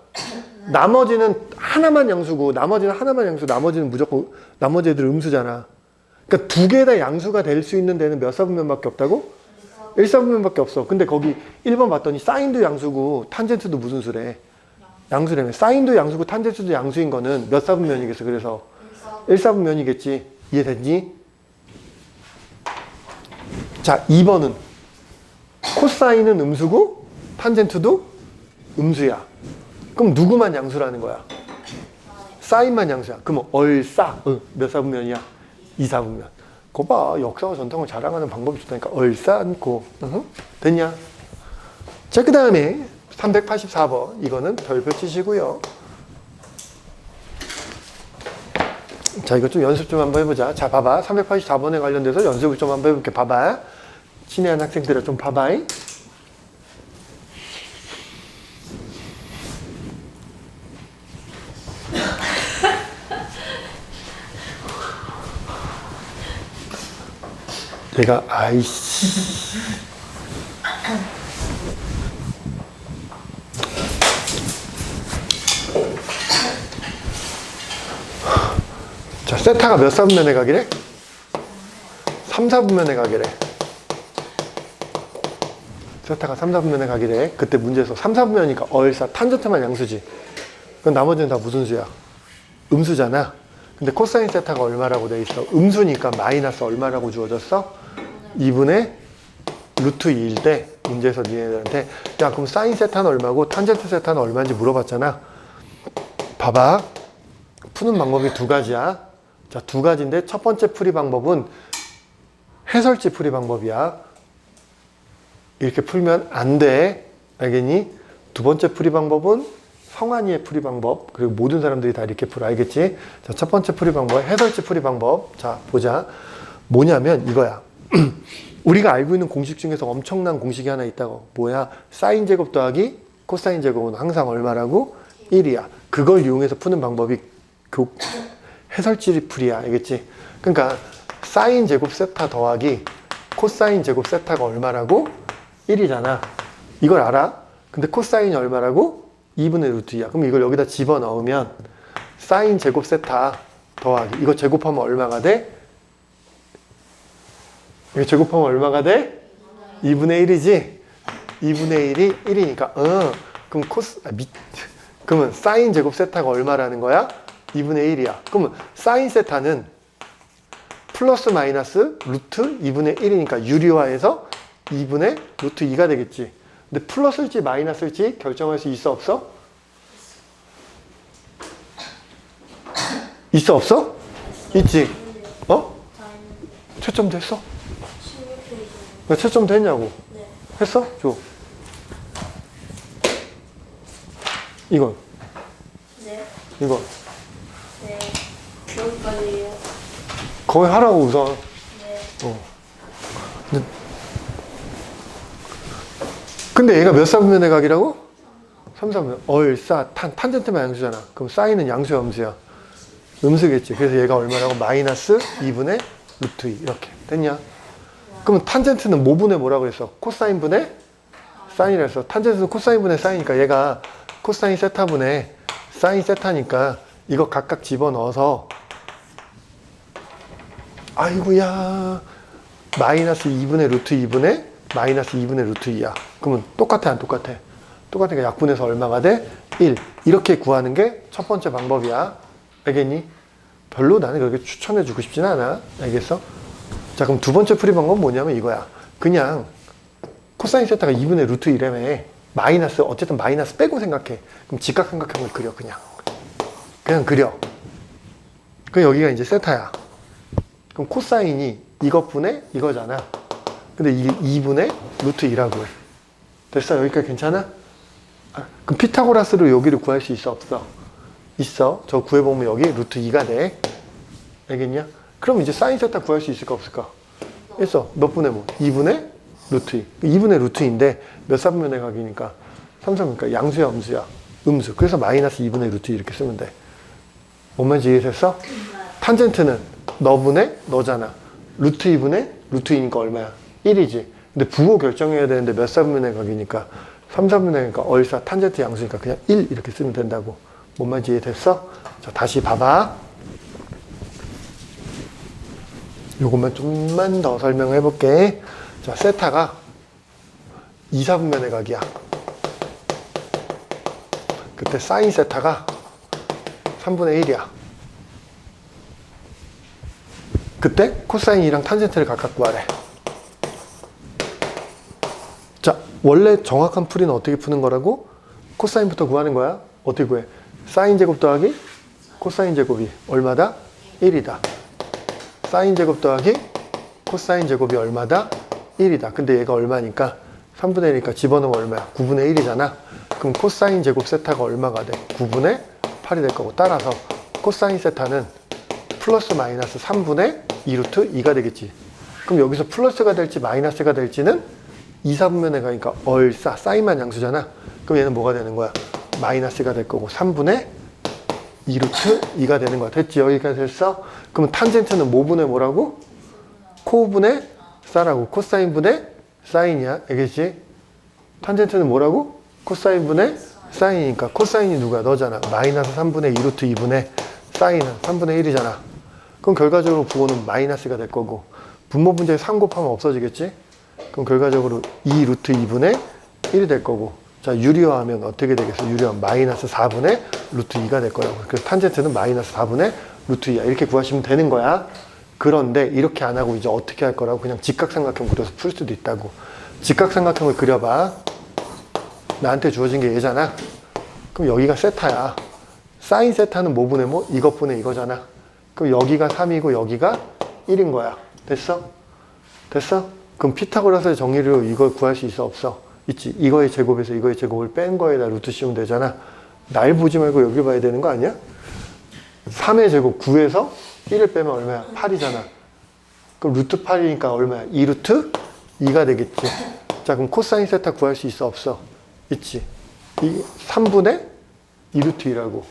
나머지는 하나만 양수고, 나머지는 하나만 양수, 나머지는 무조건, 나머지 애들 음수잖아. 그러니까 두 개 다 양수가 될 수 있는 데는 몇 사분면밖에 없다고? 1사분면밖에 없어. 근데 거기 1번 봤더니 사인도 양수고 탄젠트도 무슨 수래? 양수라며. 사인도 양수고 탄젠트도 양수인 거는 몇 사분면이겠어? 그래서 1사분면이겠지. 이해됐니? 자, 2번은 코사인은 음수고 탄젠트도 음수야. 그럼 누구만 양수라는 거야? 사인만 양수야. 그럼 얼싸. 몇 사분면이야? 2사분면. 거 봐. 역사와 전통을 자랑하는 방법이 좋다니까. 얼싸안고. 됐냐? 자, 그 다음에 384번. 이거는 별표 치시고요. 자, 이거 좀 연습 좀 한번 해보자. 자, 봐봐. 384번에 관련돼서 연습을 좀 한번 해볼게. 봐봐. 친애한 학생들아 좀 봐봐. 내가 아이씨. 자, 세타가 몇 사분면에 가기래? 3, 4분면에 가기래. 세타가 3, 4분면에 가기래. 그때 문제에서 3, 4분면이니까 얼싸 탄젠트만 양수지. 그럼 나머지는 다 무슨 수야? 음수잖아. 근데 코사인 세타가 얼마라고 돼 있어? 음수니까 마이너스 얼마라고 주어졌어? 2분의 루트 2일 때 문제에서 니네들한테 야 그럼 사인 세타는 얼마고 탄젠트 세타는 얼마인지 물어봤잖아. 봐봐. 푸는 방법이 두 가지야. 자, 두 가지인데 첫 번째 풀이 방법은 해설지 풀이 방법이야. 이렇게 풀면 안 돼. 알겠니? 두 번째 풀이 방법은 성환이의 풀이 방법. 그리고 모든 사람들이 다 이렇게 풀어. 알겠지? 자, 첫 번째 풀이 방법, 해설지 풀이 방법. 자, 보자. 뭐냐면 이거야. 우리가 알고 있는 공식 중에서 엄청난 공식이 하나 있다고. 뭐야? 사인 제곱 더하기 코사인 제곱은 항상 얼마라고? 1이야. 그걸 이용해서 푸는 방법이 해설지 풀이야. 알겠지? 그러니까 사인 제곱 세타 더하기 코사인 제곱 세타가 얼마라고? 1이잖아. 이걸 알아? 근데 코사인이 얼마라고? 2분의 루트 2야. 그럼 이걸 여기다 집어넣으면 사인 제곱 세타 더하기 이거 제곱하면 얼마가 돼? 이거 제곱하면 얼마가 돼? 2분의 1이지? 2분의 1이 1이니까 그럼 그러면 사인 제곱 세타가 얼마라는 거야? 2분의 1이야. 그러면 사인 세타는 플러스 마이너스 루트 2분의 1이니까 유리화해서 2분의 루트 2가 되겠지. 근데 플러스일지 마이너스일지 결정할 수 있어 없어? 있어 없어? 있지. 어? 채점 됐어? 왜 채점 됐냐고? 했어? 줘. 이건? 네. 이건? 네. 여기까지예요. 거기 하라고 우선. 네. 근데 얘가 몇 사분면의 각이라고? 3, 4분면. 얼싸 탄젠트만 양수잖아. 그럼 사인은 양수야 음수야? 음수겠지. 그래서 얘가 얼마라고? 마이너스 2분의 루트 2 이렇게 됐냐? 그러면 탄젠트는 뭐분의 뭐라고 했어? 코사인 분의 사인이라 했어. 탄젠트는 코사인 분의 사인이니까 얘가 코사인 세타분의 사인 세타니까 이거 각각 집어넣어서 아이고야 마이너스 2분의 루트 2분의 마이너스 2분의 루트 2야. 그러면 똑같아 안 똑같아? 똑같으니까 약분해서 얼마가 돼? 1. 이렇게 구하는 게 첫 번째 방법이야. 알겠니? 별로 나는 그렇게 추천해주고 싶진 않아. 알겠어? 자 그럼 두 번째 풀이 방법은 뭐냐면 이거야. 그냥 코사인 세타가 2분의 루트 1이라며 마이너스 어쨌든 마이너스 빼고 생각해. 그럼 직각삼각형을 그려 그냥 그려. 그럼 여기가 이제 세타야. 그럼 코사인이 이것분의 이거잖아. 근데 이게 2분의 루트 2라고 해. 됐어? 여기까지 괜찮아? 그럼 피타고라스로 여기를 구할 수 있어? 없어? 있어. 저 구해보면 여기 루트 2가 돼. 알겠냐? 그럼 이제 사인 세타 구할 수 있을까 없을까? 있어. 몇 분의 뭐? 2분의 루트 2. 2분의 루트 2인데 몇 사분면의 각이니까? 3, 4분이니까 양수야 음수야? 음수. 그래서 마이너스 2분의 루트 2 이렇게 쓰면 돼. 뭔 말인지 이해됐어? 탄젠트는 너분의 너잖아. 루트 2분의 루트 2니까 얼마야? 1이지. 근데 부호 결정해야 되는데 몇 사분면의 각이니까 3, 4분의 각이니까 얼싸 탄젠트 양수니까 그냥 1 이렇게 쓰면 된다고. 뭔 말인지 이해됐어? 자, 다시 봐봐. 요것만 좀만 더 설명해 볼게. 자, 세타가 2, 4분면의 각이야. 그때 사인 세타가 3분의 1이야. 그때 코사인이랑 탄젠트를 각각 구하래. 자, 원래 정확한 풀이는 어떻게 푸는 거라고? 코사인부터 구하는 거야. 어떻게 구해? 사인 제곱 더하기 코사인 제곱이 얼마다? 1이다. 사인 제곱 더하기 코사인 제곱이 얼마다? 1이다. 근데 얘가 얼마니까? 3분의 1이니까 집어넣으면 얼마야? 9분의 1이잖아. 그럼 코사인 제곱 세타가 얼마가 돼? 9분의 8이 될 거고. 따라서 코사인 세타는 플러스 마이너스 3분의 2루트 2가 되겠지. 그럼 여기서 플러스가 될지 마이너스가 될지는 2, 4분면에 가니까 얼싸 사인만 양수잖아. 그럼 얘는 뭐가 되는 거야? 마이너스가 될 거고 3분의 2루트 2가 되는 거야. 됐지? 여기까지 됐어? 그럼 탄젠트는 뭐분의 뭐라고? 코분의 싸라고. 코사인분의 사인이야. 알겠지? 탄젠트는 뭐라고? 코사인분의 사인이니까 코사인이 누구야? 너잖아. 마이너스 3분의 2 루트 2분의 사인은 3분의 1이잖아. 그럼 결과적으로 부호는 마이너스가 될 거고 분모 분자에 3 곱하면 없어지겠지? 그럼 결과적으로 2 루트 2분의 1이 될 거고 자 유리화하면 어떻게 되겠어? 유리화하면 마이너스 4분의 루트 2가 될 거라고. 그래서 탄젠트는 마이너스 4분의 루트 2야. 이렇게 구하시면 되는 거야. 그런데 이렇게 안 하고 이제 어떻게 할 거라고? 그냥 직각삼각형 그려서 풀 수도 있다고. 직각삼각형을 그려봐. 나한테 주어진 게 얘잖아. 그럼 여기가 세타야. 사인 세타는 뭐분의 뭐? 이것분의 이거잖아. 그럼 여기가 3이고 여기가 1인 거야. 됐어? 됐어? 그럼 피타고라스의 정의로 이걸 구할 수 있어? 없어? 있지. 이거의 제곱에서 이거의 제곱을 뺀 거에다 루트 씌우면 되잖아. 날 보지 말고 여기 봐야 되는 거 아니야? 3의 제곱 9에서 1을 빼면 얼마야? 8이잖아. 그럼 루트 8이니까 얼마야? 2 루트 2가 되겠지. 자 그럼 코사인 세타 구할 수 있어? 없어? 있지. 이 3분의 2 루트 2라고.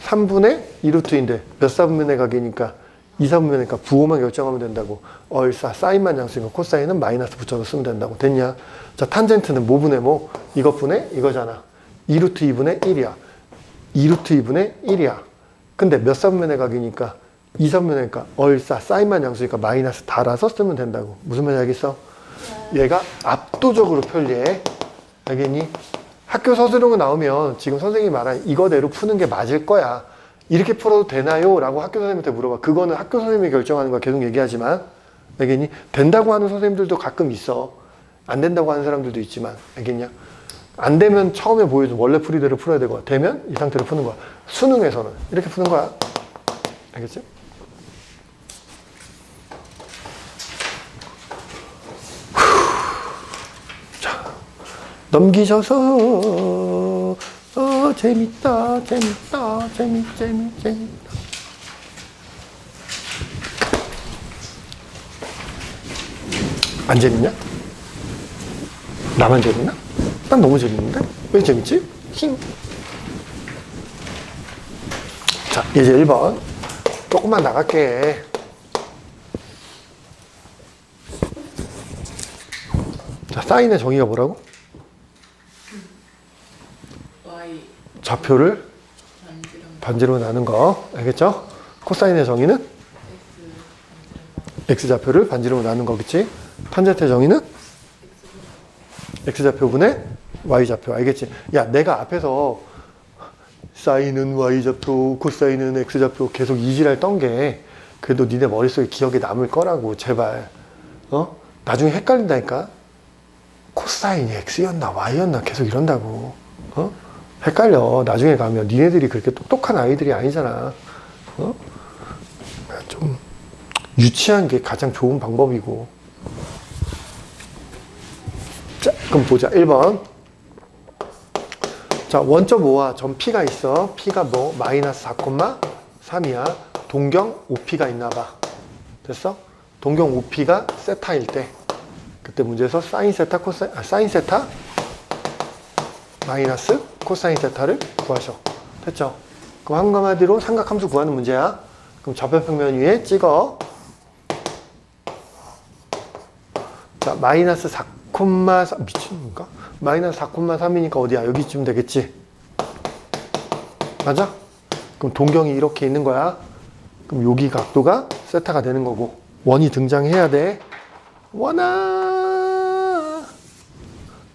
3분의 2 루트 2인데 몇 사분면의 각이니까 2, 4분면이니까 부호만 결정하면 된다고. 얼싸 사인만 양수니까 코사인은 마이너스 붙여서 쓰면 된다고. 됐냐? 자 탄젠트는 뭐분의 뭐? 이것분의 이거잖아. 2 루트 2분의 1이야. 2 루트 2분의 1이야. 근데 몇 사분면의 각이니까 2, 3분면이니까 얼싸 사인만 양수니까 마이너스 달아서 쓰면 된다고. 무슨 말인지 알겠어? 얘가 압도적으로 편리해. 알겠니? 학교 서술형이 나오면 지금 선생님이 말한 이거대로 푸는 게 맞을 거야. 이렇게 풀어도 되나요? 라고 학교 선생님한테 물어봐. 그거는 학교 선생님이 결정하는 거야. 계속 얘기하지만. 알겠니? 된다고 하는 선생님들도 가끔 있어. 안 된다고 하는 사람들도 있지만. 알겠냐? 안 되면 처음에 보여준 원래 풀이대로 풀어야 되고 되면 이 상태로 푸는 거야. 수능에서는 이렇게 푸는 거야. 알겠지? 넘기셔서 재밌다 재밌다 재밌다. 안 재밌냐? 나만 재밌나? 난 너무 재밌는데? 왜 재밌지? 힝. 자 이제 1번 조금만 나갈게. 자 사인의 정의가 뭐라고? 좌표를 반지로 나눈 거 알겠죠? 코사인의 정의는 x좌표를 반지로 나눈 거겠지? 탄젠트의 정의는 x좌표분의 y좌표 알겠지? 야 내가 앞에서 사인은 y좌표 코사인은 x좌표 계속 이지랄 떤 게 그래도 니네 머릿속에 기억에 남을 거라고 제발. 나중에 헷갈린다니까? 코사인이 x였나 y였나 계속 이런다고. 헷갈려. 나중에 가면 니네들이 그렇게 똑똑한 아이들이 아니잖아. 좀 유치한 게 가장 좋은 방법이고. 자, 그럼 보자. 1번. 자, 원점 5와 점 P가 있어. P가 뭐? 마이너스 4,3이야. 동경 5P가 있나 봐. 됐어? 동경 5P가 세타일 때. 그때 문제에서 사인 세타, 사인 세타 마이너스 코사인 세타를 구하셔. 됐죠? 그럼 한마디로 삼각함수 구하는 문제야. 그럼 좌표평면 위에 찍어. 자, 마이너스 4,3 미친놈인가? 마이너스 4,3이니까 어디야? 여기쯤 되겠지? 맞아? 그럼 동경이 이렇게 있는 거야. 그럼 여기 각도가 세타가 되는 거고 원이 등장해야 돼. 원아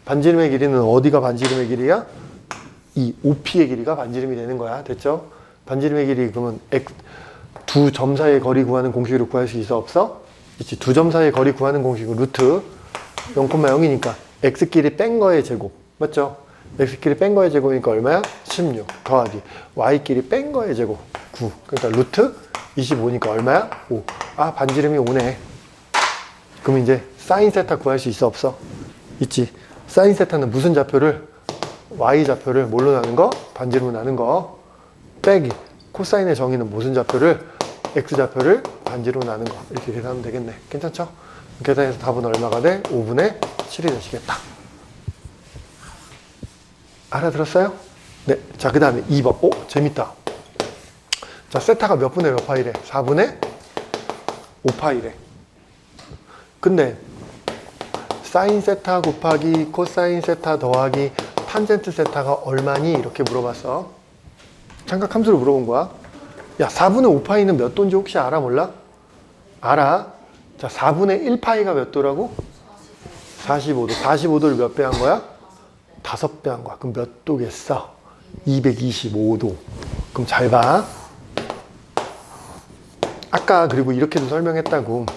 반지름의 길이는 어디가 반지름의 길이야? 이 OP의 길이가 반지름이 되는 거야. 됐죠? 반지름의 길이 그러면 두 점 사이의 거리 구하는 공식으로 구할 수 있어? 없어? 있지. 두 점 사이의 거리 구하는 공식은 루트 0,0이니까 x끼리 뺀 거의 제곱. 맞죠? x끼리 뺀 거의 제곱이니까 얼마야? 16 더하기 y끼리 뺀 거의 제곱 9. 그러니까 루트 25니까 얼마야? 5. 아 반지름이 5네. 그럼 이제 사인 세타 구할 수 있어? 없어? 있지. 사인 세타는 무슨 좌표를? y좌표를 뭘로 나눈 거? 반지름으로 나눈 거. 빼기. 코사인의 정의는 무슨 좌표를? x좌표를 반지름으로 나눈 거. 이렇게 계산하면 되겠네. 괜찮죠? 계산해서 답은 얼마가 돼? 5분의 7이 되시겠다. 알아들었어요? 네. 자, 그 다음에 2번. 오, 재밌다. 자, 세타가 몇 분의 몇 파이래? 4분의 5파이래. 근데 사인 세타 곱하기 코사인 세타 더하기 탄젠트 세타가 얼마니? 이렇게 물어봤어. 삼각함수로 물어본 거야. 야, 4분의 5파이는 몇 도인지 혹시 알아, 몰라? 알아. 자, 4분의 1파이가 몇 도라고? 45도. 45도를 몇 배 한 거야? 5배 한 거야. 그럼 몇 도겠어? 225도. 그럼 잘 봐. 아까 그리고 이렇게도 설명했다고.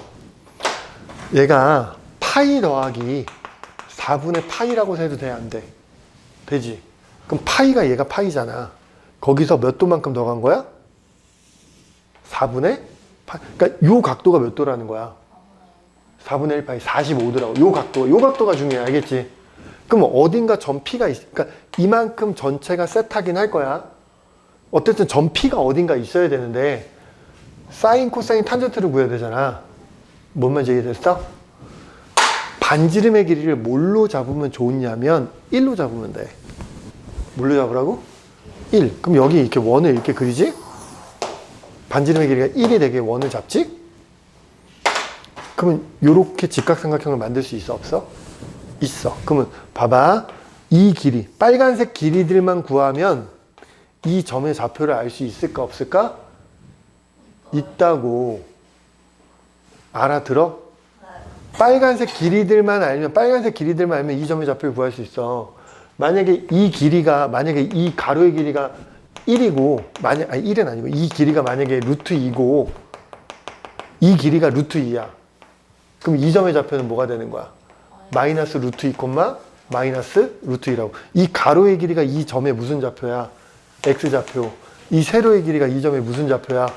얘가 파이 더하기 4분의 파이라고 해도 돼, 안 돼? 되지? 그럼 파이가 얘가 파이잖아. 거기서 몇 도만큼 더 간 거야? 4분의 파이. 그러니까 요 각도가 몇 도라는 거야? 4분의 1 파이 45도라고. 요 각도가 중요해. 알겠지? 그럼 어딘가 점 P가 그러니까 이만큼 전체가 세타긴 할 거야. 어쨌든 점 P가 어딘가 있어야 되는데 사인, 코사인, 탄젠트를 구해야 되잖아. 뭔 말인지 이해됐어? 반지름의 길이를 뭘로 잡으면 좋냐면 1로 잡으면 돼. 뭘로 잡으라고? 1. 그럼 여기 이렇게 원을 이렇게 그리지? 반지름의 길이가 1이 되게 원을 잡지? 그러면 이렇게 직각삼각형을 만들 수 있어? 없어? 있어. 그러면 봐봐. 이 길이, 빨간색 길이들만 구하면 이 점의 좌표를 알 수 있을까 없을까? 있다고. 알아들어? 빨간색 길이들만 알면 이 점의 좌표를 구할 수 있어. 만약에 이 가로의 길이가 1이고, 아니 1은 아니고, 이 길이가 만약에 루트 2고, 이 길이가 루트 2야. 그럼 이 점의 좌표는 뭐가 되는 거야? 마이너스 루트 2, 마이너스 루트 2라고. 이 가로의 길이가 이 점의 무슨 좌표야? X좌표. 이 세로의 길이가 이 점의 무슨 좌표야?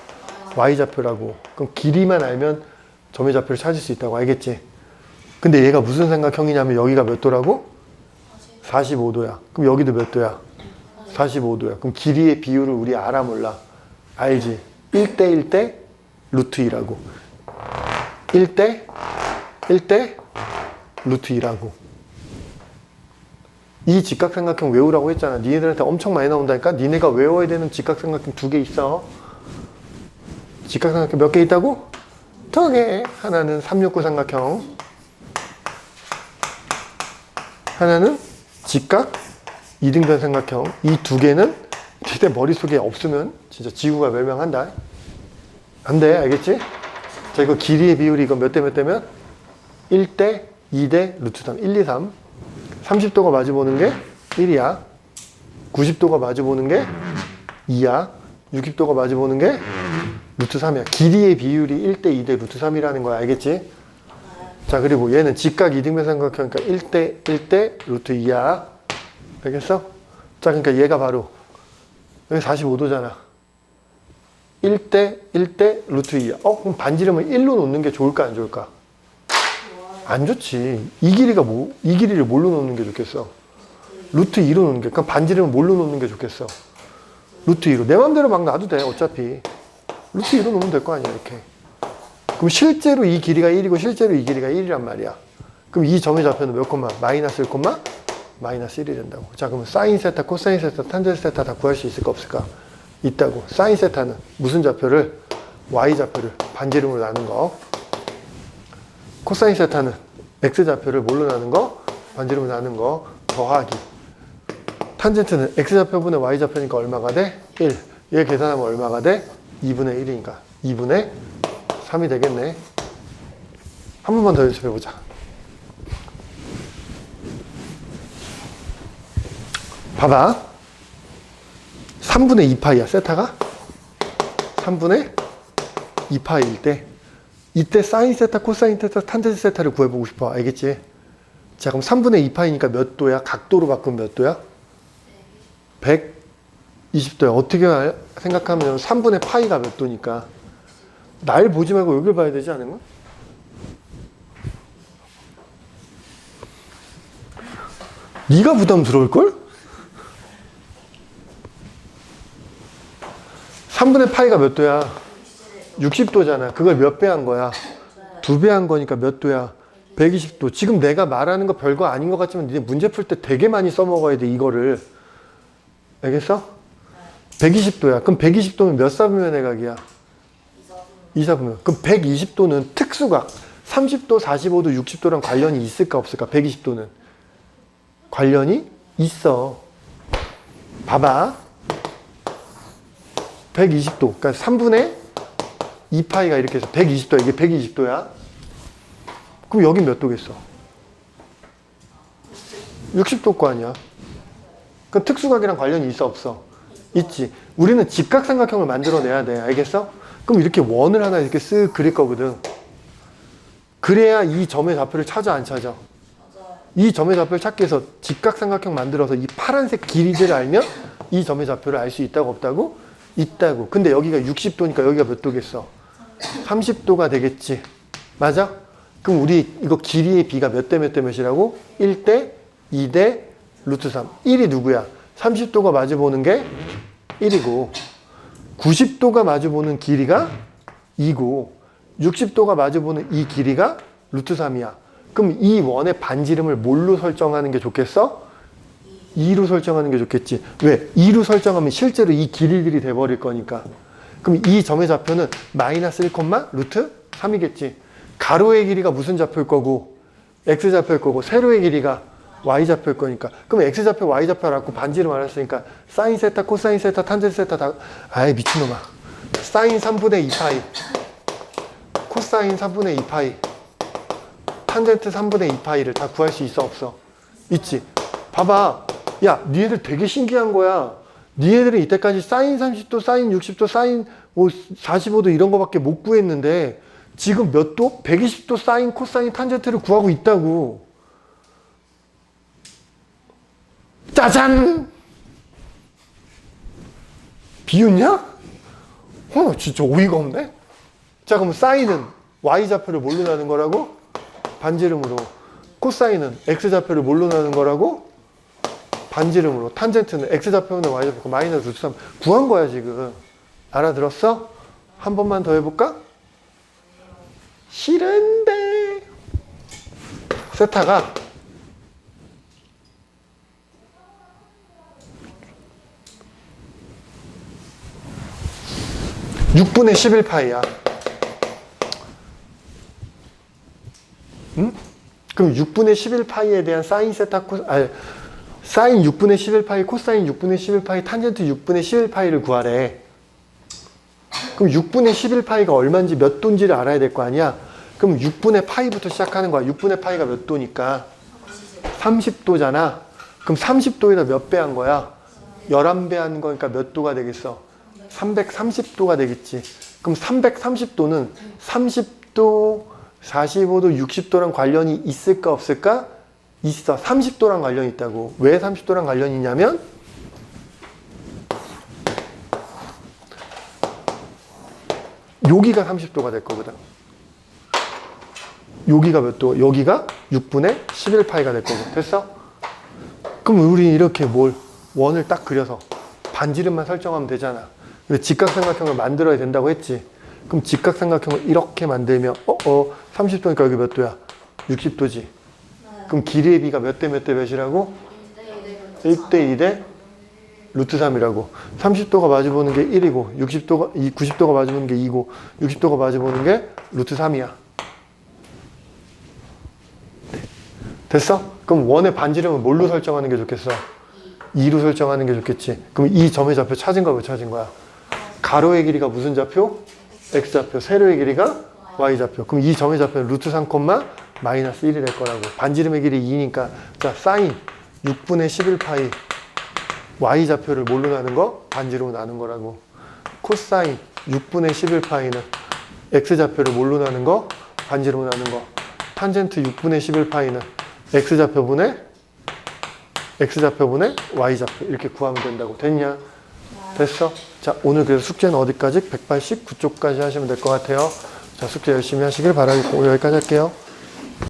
Y좌표라고. 그럼 길이만 알면 점의 좌표를 찾을 수 있다고. 알겠지? 근데 얘가 무슨 삼각형이냐면 여기가 몇 도라고? 45도야. 그럼 여기도 몇 도야? 45도야. 그럼 길이의 비율을 우리 알아 몰라? 알지? 1대 1대 루트 2라고. 1대 루트 2라고. 이 직각삼각형 외우라고 했잖아. 니네들한테 엄청 많이 나온다니까? 니네가 외워야 되는 직각삼각형 2개 있어. 직각삼각형 몇 개 있다고? 2개. 하나는 369 삼각형. 하나는 직각 2등변 삼각형. 이 2개는 니네 머릿속에 없으면 진짜 지구가 멸망한다. 안 돼. 알겠지? 자, 이거 길이의 비율이 이거 몇 대 몇 대면? 1대 2대 루트 3. 1, 2, 3. 30도가 마주보는 게 1이야. 90도가 마주보는 게 2야. 60도가 마주보는 게 루트 3이야. 길이의 비율이 1대 2대 루트 3이라는 거야. 알겠지? 자, 그리고 얘는 직각 2등변 삼각형이니까 1대 루트 2야. 알겠어? 자, 그러니까 얘가 바로 여기 45도잖아. 1대 루트 2야. 그럼 반지름을 1로 놓는 게 좋을까 안 좋을까? 안 좋지. 이 길이를 뭘로 놓는 게 좋겠어? 루트 2로 놓는 게. 그럼 반지름은 뭘로 놓는 게 좋겠어? 루트 2로. 내 맘대로 막 놔도 돼. 어차피. 루트 2로 놓으면 될 거 아니야. 이렇게. 그럼 실제로 이 길이가 1이고 실제로 이 길이가 1이란 말이야. 그럼 이 점의 좌표는 몇 콤마? 마이너스 1 콤마? 마이너스 1이 된다고. 자, 그러면 사인 세타, 코사인 세타, 탄젠트 세타 다 구할 수 있을까 없을까? 있다고. 사인 세타는 무슨 좌표를? Y좌표를 반지름으로 나눈 거. 코사인 세타는 X좌표를 뭘로 나눈 거? 반지름으로 나눈 거. 더하기. 탄젠트는 X좌표분의 Y좌표니까 얼마가 돼? 1. 얘 계산하면 얼마가 돼? 2분의 1이니까 2분의 3이 되겠네. 한 번만 더 연습해보자. 봐봐. 3분의 2파이야, 세타가? 3분의 2파이일 때 이때 사인 세타, 코사인 세타, 탄젠트 세타를 구해보고 싶어. 알겠지? 자, 그럼 3분의 2파이니까 몇 도야? 각도로 바꾸면 몇 도야? 120도야. 어떻게 생각하면 3분의 파이가 몇 도니까 날 보지 말고 여기를 봐야 되지 않을까? 네가 부담스러울걸? 3분의 파이가 몇 도야? 60도잖아. 그걸 몇 배 한 거야? 2배 한 거니까 몇 도야? 120도. 지금 내가 말하는 거 별거 아닌 것 같지만 니네 문제 풀 때 되게 많이 써먹어야 돼, 이거를. 알겠어? 120도야. 그럼 120도면 몇 사분면의 각이야? 2사분면. 그럼 120도는 특수각. 30도, 45도, 60도랑 관련이 있을까 없을까? 120도는 관련이 있어. 봐봐. 120도, 그러니까 3분의 2파이가 이렇게 해서 120도야. 이게 120도야. 그럼 여기 몇 도겠어? 60도 거 아니야. 그럼 특수각이랑 관련이 있어 없어? 있지. 우리는 직각삼각형을 만들어내야 돼. 알겠어? 그럼 이렇게 원을 하나 이렇게 쓱 그릴 거거든. 그래야 이 점의 좌표를 찾아 안 찾아? 이 점의 좌표를 찾기 위해서 직각삼각형 만들어서 이 파란색 길이들을 알면 이 점의 좌표를 알 수 있다고 없다고? 있다고. 근데 여기가 60도니까 여기가 몇 도겠어? 30도가 되겠지. 맞아? 그럼 우리 이거 길이의 비가 몇 대 몇 대 몇이라고? 1대 2대 루트 3. 1이 누구야? 30도가 마주보는 게 1이고 90도가 마주보는 길이가 2고 60도가 마주보는 이 길이가 루트 3이야. 그럼 이 원의 반지름을 뭘로 설정하는 게 좋겠어? 2로 설정하는 게 좋겠지. 왜? 2로 설정하면 실제로 이 길이들이 돼버릴 거니까. 그럼 이 점의 좌표는 마이너스 1, 루트 3이겠지. 가로의 길이가 무슨 좌표일 거고 x좌표일 거고 세로의 길이가 y좌표일 거니까. 그럼 x좌표, y좌표 알았고 반지름 알았으니까 사인 세타, 코사인 세타, 탄젠트 세타 다. 아이 미친놈아. 사인 3분의 2파이, 코사인 3분의 2파이, 탄젠트 3분의 2파이를 다 구할 수 있어 없어? 있지. 봐봐. 야, 니네들 되게 신기한 거야. 니네들은 이때까지 사인 30도, 사인 60도, 사인 45도 이런 거밖에 못 구했는데 지금 몇 도? 120도 사인, 코사인, 탄젠트를 구하고 있다고. 짜잔! 비웃냐? 진짜 어이가 없네? 자, 그럼 사인은 y좌표를 뭘로 나눈 거라고? 반지름으로. 코사인은 x좌표를 뭘로 나눈 거라고? 반지름으로. 탄젠트는 x좌표는 y좌표 마이너스 루트 3 구한 거야 지금. 알아들었어? 한 번만 더 해볼까? 싫은데 세타가 6분의 11파이야. 응? 그럼 6분의 11파이에 대한 사인 세타 사인 6분의 11파이, 코사인 6분의 11파이, 탄젠트 6분의 11파이를 구하래. 그럼 6분의 11파이가 얼마인지 몇 도인지를 알아야 될 거 아니야? 그럼 6분의 파이부터 시작하는 거야. 6분의 파이가 몇 도니까? 30도잖아. 그럼 30도에다 몇 배 한 거야? 11배 한 거니까 몇 도가 되겠어? 330도가 되겠지. 그럼 330도는 30도, 45도, 60도랑 관련이 있을까 없을까? 있어. 30도랑 관련이 있다고. 왜 30도랑 관련이 있냐면 여기가 30도가 될 거거든. 여기가 몇 도? 여기가 6분의 11파이가 될 거고. 됐어? 그럼 우리 이렇게 원을 딱 그려서 반지름만 설정하면 되잖아. 근데 직각삼각형을 만들어야 된다고 했지. 그럼 직각삼각형을 이렇게 만들면 30도니까 여기 몇 도야? 60도지. 그럼 길이의 비가 몇 대 몇 대 몇이라고? 1대 2대 루트 3이라고. 30도가 마주보는 게 1이고 90도가 마주보는 게 2고 60도가 마주보는 게 루트 3이야. 됐어? 그럼 원의 반지름은 뭘로 설정하는 게 좋겠어? 2로 설정하는 게 좋겠지. 그럼 이 점의 좌표 찾은 거야, 못 찾은 거야? 가로의 길이가 무슨 좌표? x좌표. 세로의 길이가 y좌표. 그럼 이 점의 좌표는 루트 3, 마이너스 1이 될 거라고. 반지름의 길이 2니까 자, 사인 6분의 11파이 y좌표를 뭘로 나눈 거? 반지름으로 나눈 거라고. 코사인 6분의 11파이는 x좌표를 뭘로 나눈 거? 반지름으로 나눈 거. 탄젠트 6분의 11파이는 x좌표분의 y좌표 이렇게 구하면 된다고. 됐냐? 됐어? 자, 오늘 그래서 숙제는 어디까지? 189쪽까지 하시면 될 것 같아요. 자, 숙제 열심히 하시길 바라겠고 여기까지 할게요.